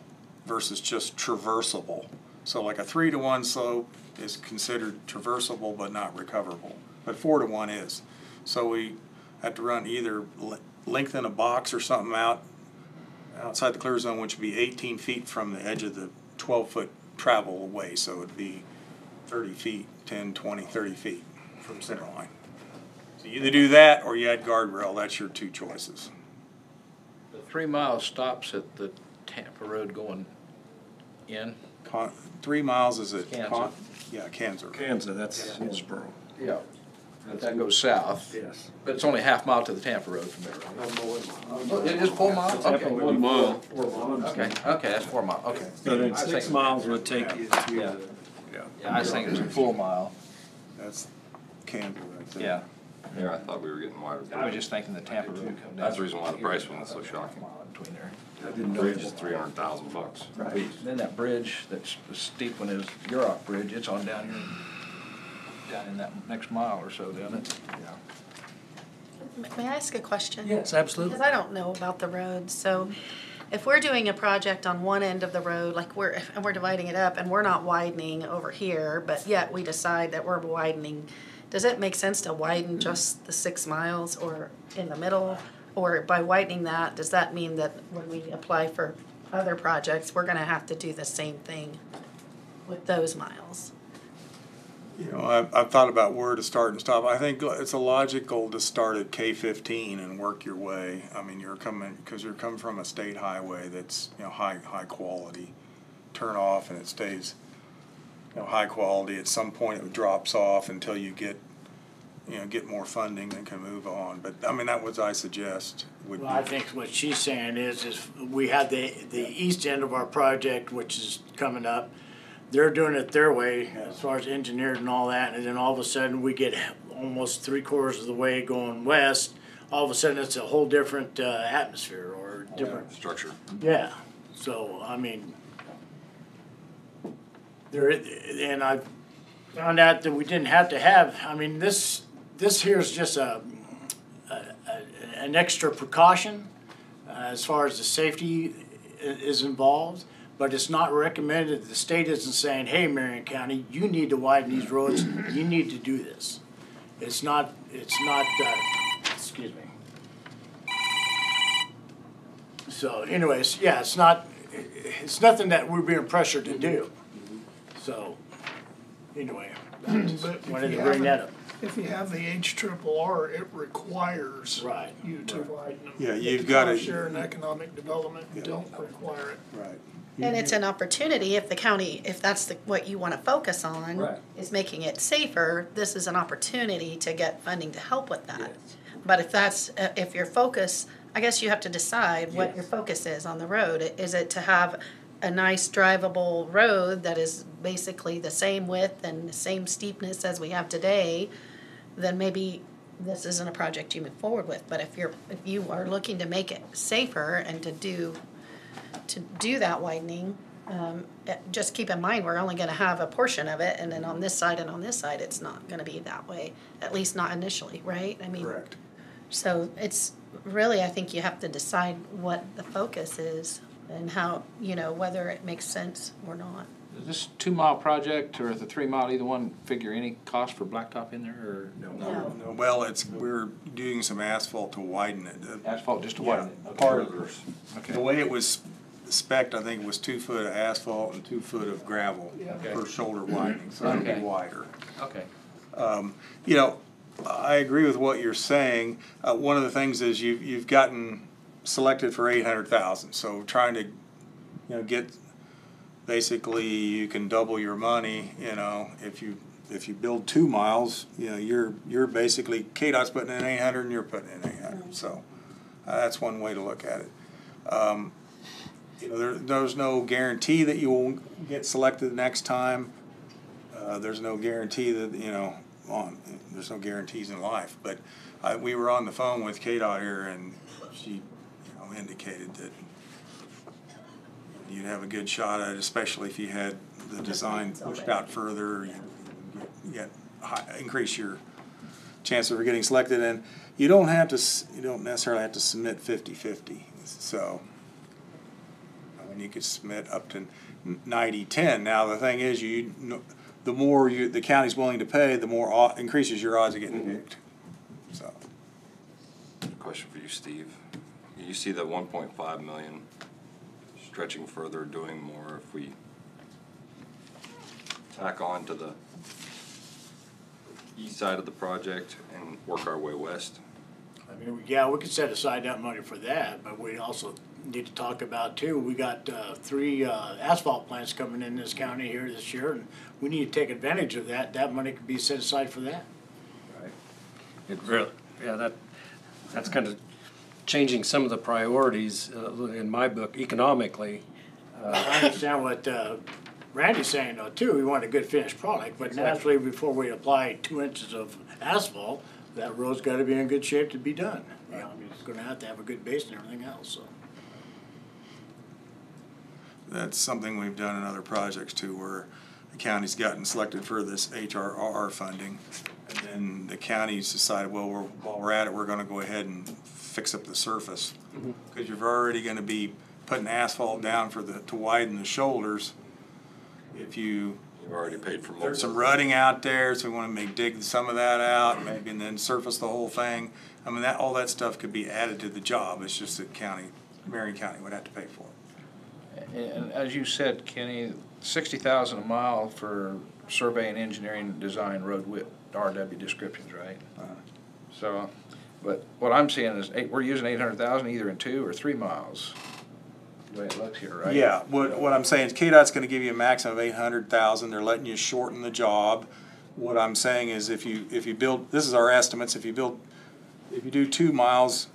versus just traversable. So like a 3-to-1 slope is considered traversable but not recoverable, but 4-to-1 is. So we have to run either lengthen a box or something outside the clear zone, which would be 18 feet from the edge of the 12-foot travel away. So it'd be 30 feet, 10, 20, 30 feet from center line. So you either do that or you add guardrail. That's your 2 choices. The 3 mile stops at the Tampa Road going in. 3 miles is at Kansas. Kansas. Kansas, that's Hillsborough. Yeah. But that goes south. Yes. But it's only half mile to the Tampa Road from there, right? Oh, it is 4 miles? Okay. 1 mile. Okay, okay, that's 4 miles, okay. So then I was 6 thinking- miles would take you to, Yeah. yeah. Yeah, I was thinking it's a full mile. That's Kansas right there. Yeah. Yeah, I thought we were getting wider. I was just thinking the Tampa Road come down. That's the reason why the price was so shocking. Between there. The bridge is $300,000. Right. Then that bridge, that's the steep one is Yurok Bridge, it's on down here, down in that next mile or so, doesn't it? Yeah. May I ask a question? Yes, absolutely. Because I don't know about the roads, so if we're doing a project on one end of the road, like we're dividing it up and we're not widening over here, but yet we decide that we're widening, does it make sense to widen just the 6 miles or in the middle? Or by widening that, does that mean that when we apply for other projects, we're gonna have to do the same thing with those miles? You know, I've thought about where to start and stop. I think it's a logical to start at K-15 and work your way. I mean, you're coming from a state highway that's, you know, high quality. Turn off and it stays, you know, high quality. At some point it drops off until you get more funding and can move on. But I mean, that was I suggest would Well, I think what she's saying is we have the east end of our project, which is coming up. They're doing it their way as far as engineered and all that, and then all of a sudden we get almost 3/4 of the way going west. All of a sudden it's a whole different atmosphere or different Structure. Yeah. So I mean, and I found out that we didn't have to have. I mean, this here is just an extra precaution as far as the safety is involved, but it's not recommended. The state isn't saying, hey, Marion County, you need to widen these roads, you need to do this. It's not, excuse me. So anyways, yeah, it's nothing that we're being pressured to do. So, anyway, I just wanted to bring that up. If you have the HRRR, it requires Right. you to widen them. Yeah, you've The gotta- cost share and economic development don't require it. Right. And it's an opportunity if the county, if that's what you wanna focus on, Right. is making it safer, this is an opportunity to get funding to help with that. But if your focus, I guess you have to decide what your focus is on the road. Is it to have a nice drivable road that is basically the same width and the same steepness as we have today, then maybe this isn't a project you move forward with. But if you are looking to make it safer and to do that widening, just keep in mind, we're only gonna have a portion of it, and then on this side and on this side, it's not gonna be that way, at least not initially, right? I mean, Correct. so it's really, I think you have to decide what the focus is and how, whether it makes sense or not. Does this 2-mile project or the 3-mile, either one, figure any cost for blacktop in there, or? No, well, we're doing some asphalt to widen it. Asphalt just to widen it? Okay. Part of it. Okay. The way it was spec'd, I think, was 2 foot of asphalt and 2 foot of gravel Okay. per shoulder widening, so it'll be Okay. wider. Okay. You know, I agree with what you're saying. One of the things is you've gotten selected for 800,000, so trying to, get, basically, you can double your money, if you build 2 miles, you're basically, KDOT's putting in 800 and you're putting in 800, so that's one way to look at it. There's no guarantee that you will get selected the next time. There's no guarantee that, there's no guarantees in life, but we were on the phone with KDOT here, and she, indicated that you'd have a good shot at it, especially if you had the design pushed out further. You increase your chance of getting selected, and you don't necessarily have to submit 50-50. So, you could submit up to 90-10. Now the thing is, the more the county's willing to pay, the more increases your odds of getting picked. So. Question for you, Steve. You see the 1.5 million stretching further, doing more if we tack on to the east side of the project and work our way west? I mean, yeah, we could set aside that money for that, but we also need to talk about too, we got 3 asphalt plants coming in this county here this year, and we need to take advantage of that. That money could be set aside for that. Right. It really, that's kind of changing some of the priorities in my book economically. I understand what Randy's saying though too. We want a good finished product, but naturally before we apply 2 inches of asphalt, that road's got to be in good shape to be done. I mean, it's going to have a good base and everything else. So. That's something we've done in other projects too, where the county's gotten selected for this HRR funding, and then the county's decided, well, while we're at it, we're going to go ahead and fix up the surface, because you're already going to be putting asphalt down to widen the shoulders. If you've already paid for more. There's some rutting out there, so we want to dig some of that out, maybe, and then surface the whole thing. I mean, all that stuff could be added to the job. It's just that Marion County would have to pay for it. And as you said, Kenny, $60,000 a mile for survey and engineering design road width RW descriptions, right? So, but what I'm seeing is we're using 800,000 either in 2 or 3 miles. The way it looks here, right? Yeah. What I'm saying is KDOT's going to give you a maximum of 800,000. They're letting you shorten the job. What I'm saying is if you build, this is our estimates. If you do 2 miles,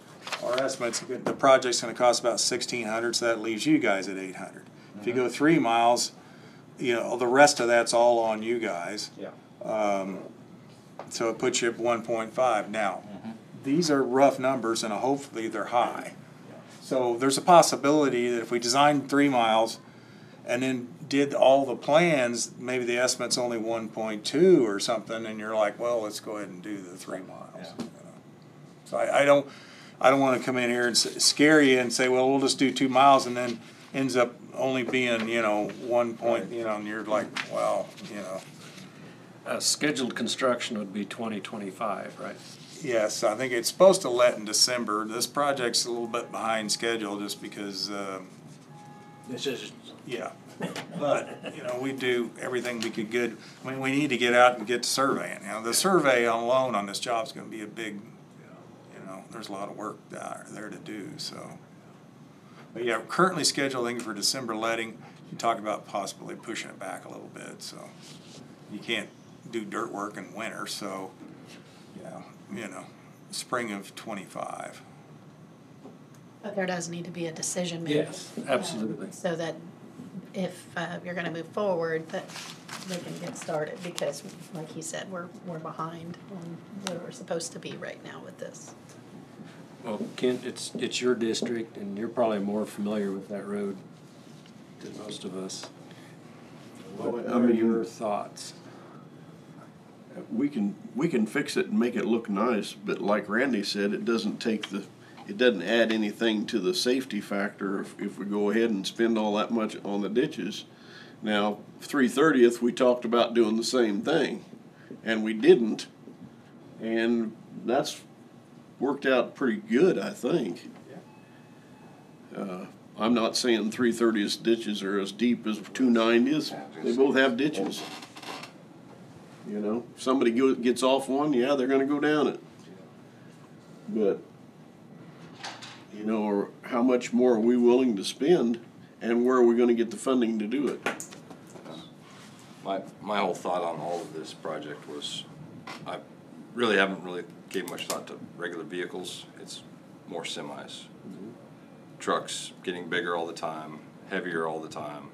our estimates, the project's going to cost about $1,600, so that leaves you guys at $800. If you go 3 miles, the rest of that's all on you guys. Yeah. So it puts you at 1.5. Now, these are rough numbers, and hopefully they're high. So there's a possibility that if we designed 3 miles and then did all the plans, maybe the estimate's only 1.2 or something, and you're like, well, let's go ahead and do the 3 miles. Yeah. So I don't want to come in here and scare you and say, well, we'll just do 2 miles, and then ends up only being, 1 point, and you're like, well, Scheduled construction would be 2025, right? Yes, I think it's supposed to let in December. This project's a little bit behind schedule just because, this is. Yeah. But, we do everything we could good. I mean, we need to get out and get to surveying. The survey alone on this job is going to be a big, there's a lot of work there to do, so. But yeah, currently scheduling for December letting. You talk about possibly pushing it back a little bit, so you can't do dirt work in winter, so, spring of 25. But there does need to be a decision made. Yes, absolutely. So that if you're going to move forward, that they can get started, because like he said, we're behind on where we're supposed to be right now with this. Well, Kent, it's your district, and you're probably more familiar with that road than most of us. What are your thoughts? We can fix it and make it look nice, but like Randy said, it doesn't add anything to the safety factor if we go ahead and spend all that much on the ditches. Now, 3/30th, we talked about doing the same thing, and we didn't, and that's worked out pretty good, I think. I'm not saying 3/30th ditches are as deep as 290th. They both have ditches. You know, if somebody gets off one, yeah, they're gonna go down it. But, you know, or how much more are we willing to spend, and where are we gonna get the funding to do it? My whole thought on all of this project was, I really haven't gave much thought to regular vehicles. It's more semis. Trucks getting bigger all the time, heavier all the time.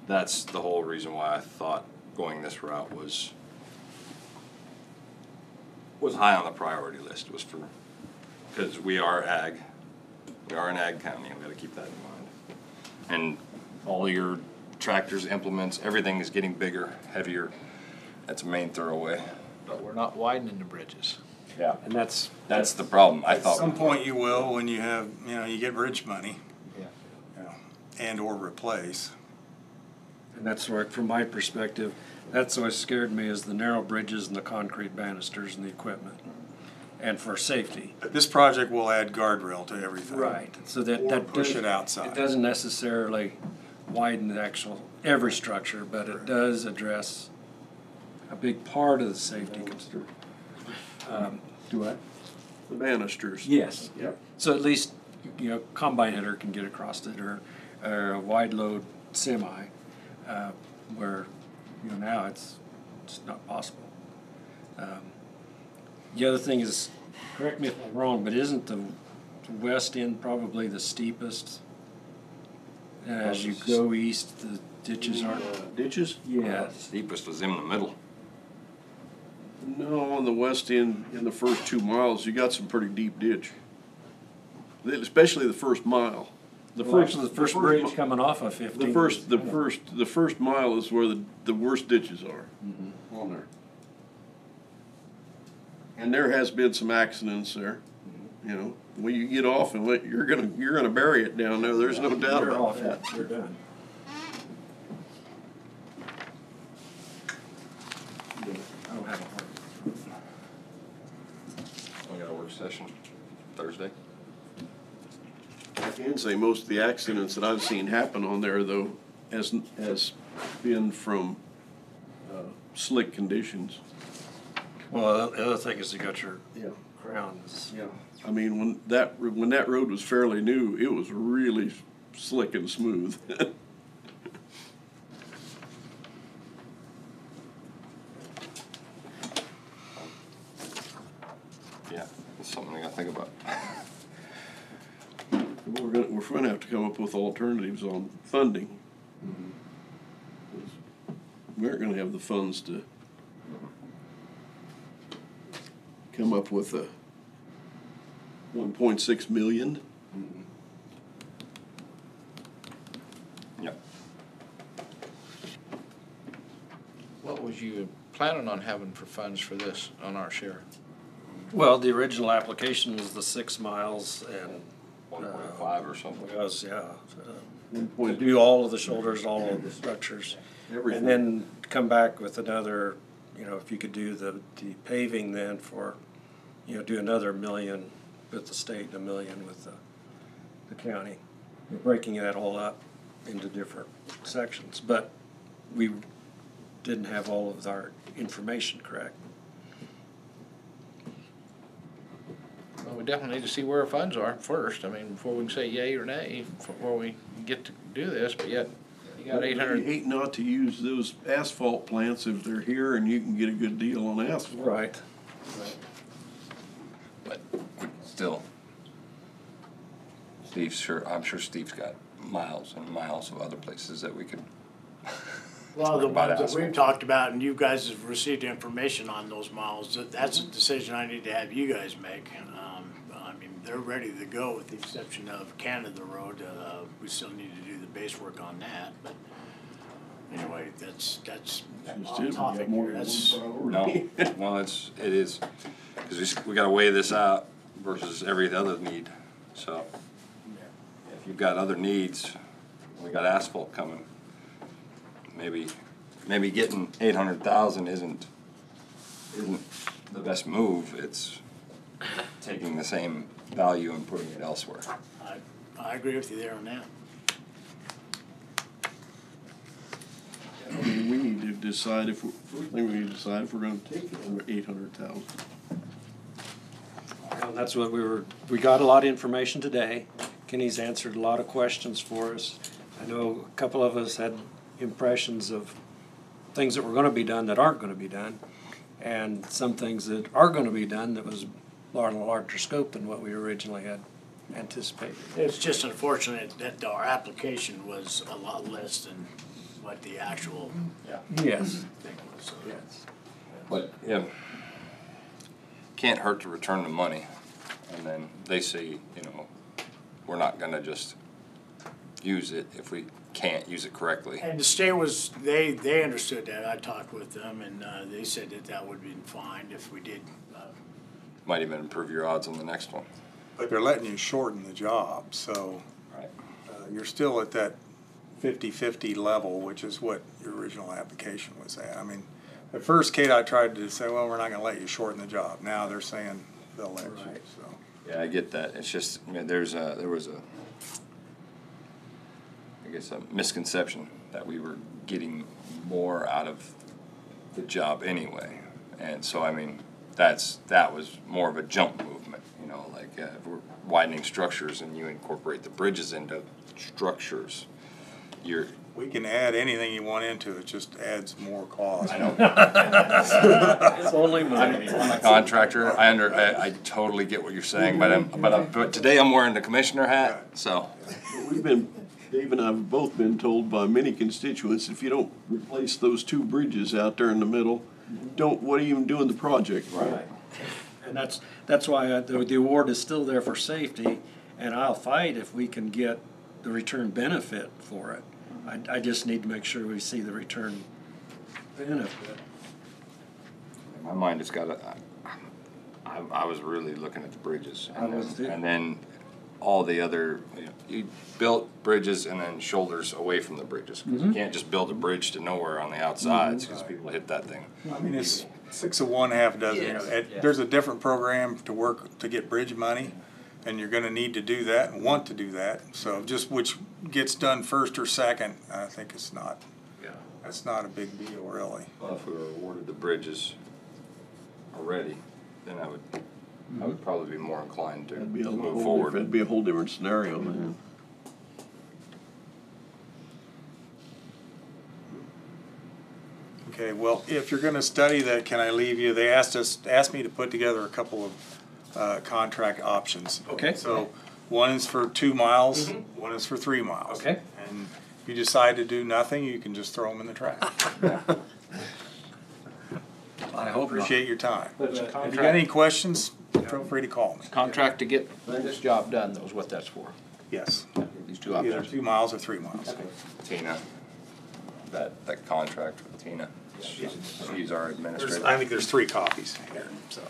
That's the whole reason why I thought going this route was high on the priority list, was because we are ag. We are an ag county, and we gotta keep that in mind. And all your tractors, implements, everything is getting bigger, heavier. That's a main thoroughway. But we're not widening the bridges. Yeah. And that's the problem. I At thought. some point you will, when you have, you get bridge money. Yeah. And or replace. And that's where, from my perspective, that's what scared me, is the narrow bridges and the concrete banisters and the equipment, and for safety. This project will add guardrail to everything. Right, so that Or push does- it outside. It doesn't necessarily widen the every structure, but it does address a big part of the safety concern. Do what? The banisters. Yes. Yep. So at least, combine header can get across it, or a wide load semi, where, now it's not possible. The other thing is, correct me if I'm wrong, but isn't the west end probably the steepest? As you go east, the ditches aren't. Ditches? Yeah. Steepest was in the middle. No, on the west end, in the first 2 miles, you got some pretty deep ditch. Especially the first mile. The first bridge coming off of 15. The first mile is where the worst ditches are on there. And there has been some accidents there. When you get off and you're gonna bury it down there. There's no doubt about that. You're done. I don't have a heart. We got a work session Thursday. I can say most of the accidents that I've seen happen on there, though, has been from slick conditions. Well, the other thing is you got your crowns. Yeah. I mean, when that road was fairly new, it was really slick and smooth. Yeah, that's something I gotta think about. We're gonna have to come up with alternatives on funding. We aren't gonna have the funds to come up with a 1.6 million. Yep. What was you planning on having for funds for this on our share? Well, the original application was the 6 miles and 1.5 or something. was, to do all of the shoulders, all of the structures. Everything. And then come back with another, if you could do the paving then for, do another $1 million with the state and $1 million with the county. Breaking that all up into different sections, but we didn't have all of our information correct. Well, we definitely need to see where our funds are first, before we can say yay or nay, before we get to do this, but yet, you got 800. You hate not to use those asphalt plants if they're here and you can get a good deal on asphalt. Right. But still, I'm sure Steve's got miles and miles of other places that we could. Well, the About ones that asphalt. we've talked about, and you guys have received information on those miles, that's a decision I need to have you guys make. They're ready to go with the exception of Canada Road. We still need to do the base work on that, but anyway, that's off topic here. That's, No, well, it is, because we gotta weigh this out versus every other need, so. If you've got other needs, we got asphalt coming, maybe getting 800,000 isn't the best move. It's taking the same value and putting it elsewhere. I agree with you there on that. I mean, we need to decide if, first thing we need to decide if we're gonna take it under 800,000. Well, that's what we got a lot of information today. Kenny's answered a lot of questions for us. I know a couple of us had impressions of things that were gonna be done that aren't gonna be done, and some things that are gonna be done that was on a larger scope than what we originally had anticipated. It's just unfortunate that our application was a lot less than what the actual Yes. thing was. So. Yes. But, yeah, can't hurt to return the money, and then they say, you know, we're not gonna just use it if we can't use it correctly. And the state was, they understood that. I talked with them, and they said that that would have been fine if we did. Might even improve your odds on the next one. But they're letting you shorten the job, so Right. You're still at that 50-50 level, which is what your original application was at. I mean, at first, Kate, I tried to say, well, we're not gonna let you shorten the job. Now they're saying they'll let you, so. Yeah, I get that. It's just, I mean, there was a, I guess, a misconception that we were getting more out of the job anyway. And so, I mean, that was more of a jump movement, you know, like if we're widening structures and you incorporate the bridges into structures, We can add anything you want into it, just adds more cost. I know. It's only money. I'm a contractor. I totally get what you're saying, but today I'm wearing the commissioner hat, so. Dave and I have both been told by many constituents, if you don't replace those two bridges out there in the middle, what are you even doing the project? Right. And that's why the award is still there for safety, and I'll fight if we can get the return benefit for it. I just need to make sure we see the return benefit. My mind has got I was really looking at the bridges. And then all the other, you built bridges and then shoulders away from the bridges. Because you can't just build a bridge to nowhere on the outsides because people hit that thing. I mean, it's 6 of one, half a dozen. Yes. There's a different program to work to get bridge money, and you're gonna need to do that and want to do that. So just which gets done first or second, I think it's not, that's not a big deal, really. Well, if we were awarded the bridges already, then I would probably be more inclined to move forward. That'd be a whole different scenario, man. Okay, well, if you're gonna study that, can I leave you, they asked me to put together a couple of contract options. Okay. So one is for 2 miles, one is for 3 miles. Okay. And if you decide to do nothing, you can just throw them in the trash. I hope not. Appreciate your time. But it's a If you got contract. any questions, feel free to call me. Contract to get this job done, that was what that's for. Yes, These two either options. 2 miles or 3 miles. Tina, that contract with Tina, she's our administrator. I think there's 3 copies here, so.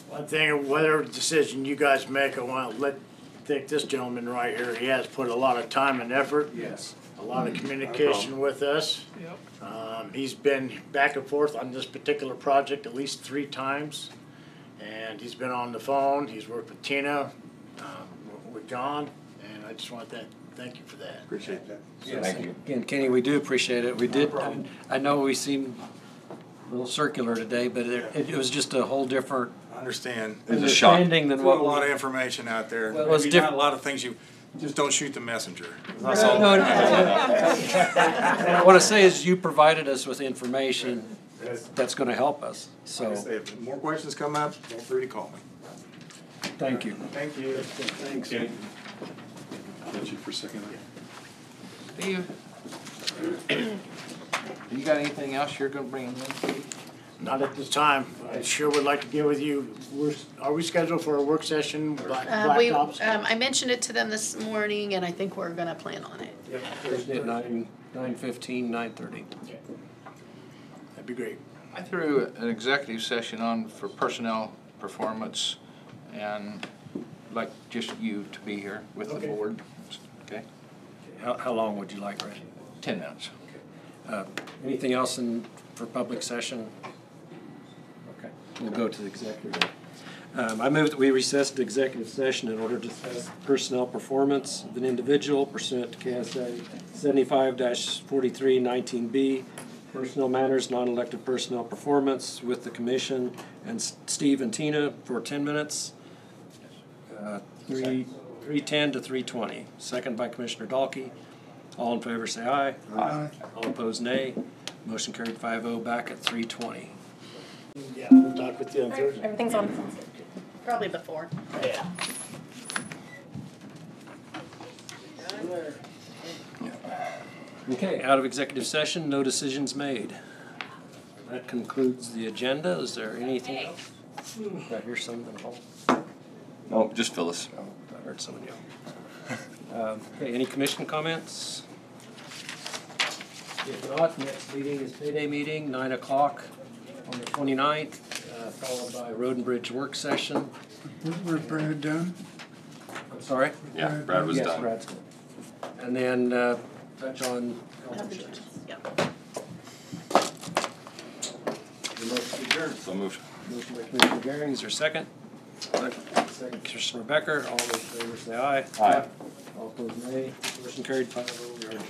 One thing, whatever decision you guys make, I want to thank this gentleman right here. He has put a lot of time and effort. Yes. A lot of communication with us. Yep. He's been back and forth on this particular project at least 3 times. And he's been on the phone, he's worked with Tina, with John, and I just want to thank you for that. Appreciate that. Thank you. Again, Kenny, we do appreciate it. We did, I know we seemed a little circular today, but it was just a whole different I understand. It was a shock. understanding than Threw a what lot we. of information out there. Well, it was Maybe not different. a lot of things just don't shoot the messenger. That's No, all. no, no. What I want to say is you provided us with information that's going to help us, Like I so, say, if more questions come up, feel free to call me. thank you. Thank you. Thanks. Got you for a second. Steve? You got anything else you're gonna bring in? Not at this time. I sure would like to get with you. Are we scheduled for a work session, blacktops? I mentioned it to them this morning, and I think we're gonna plan on it. Yep, Thursday at 9:15, 9:30. That'd be great. I threw an executive session on for personnel performance and like just you to be here with the board, okay? How long would you like, Randy? 10 minutes. Anything else for public session? Okay, we'll go to the executive. I move that we recess to executive session in order to discuss personnel performance of an individual pursuant to KSA 75-4319B, personnel matters, non-elected personnel performance with the commission and Steve and Tina for 10 minutes. 3:10 to 3:20. Second by Commissioner Dahlke. All in favor say aye. Aye. All opposed nay. Motion carried 5-0 back at 3:20. Yeah, we'll talk with you on Thursday. Everything's on. Probably before. Yeah. Okay, out of executive session, no decisions made. That concludes the agenda. Is there anything else? Did I hear something? No, just Phyllis. Oh, I heard someone yell. Okay, any commission comments? If not, next meeting is payday meeting, 9 o'clock on the 29th, followed by Road and Bridge work session. We're Brad done. I'm sorry? Yeah, Brad was Yes, done. Brad's done. And then touch on health insurance. Yep. The motion adjourned. So moved. Motion by Commissioner Garing, is there a second? Second, Commissioner Becker, all those in favor say aye. Aye. All opposed nay. Motion carried 5-0, we are adjourned.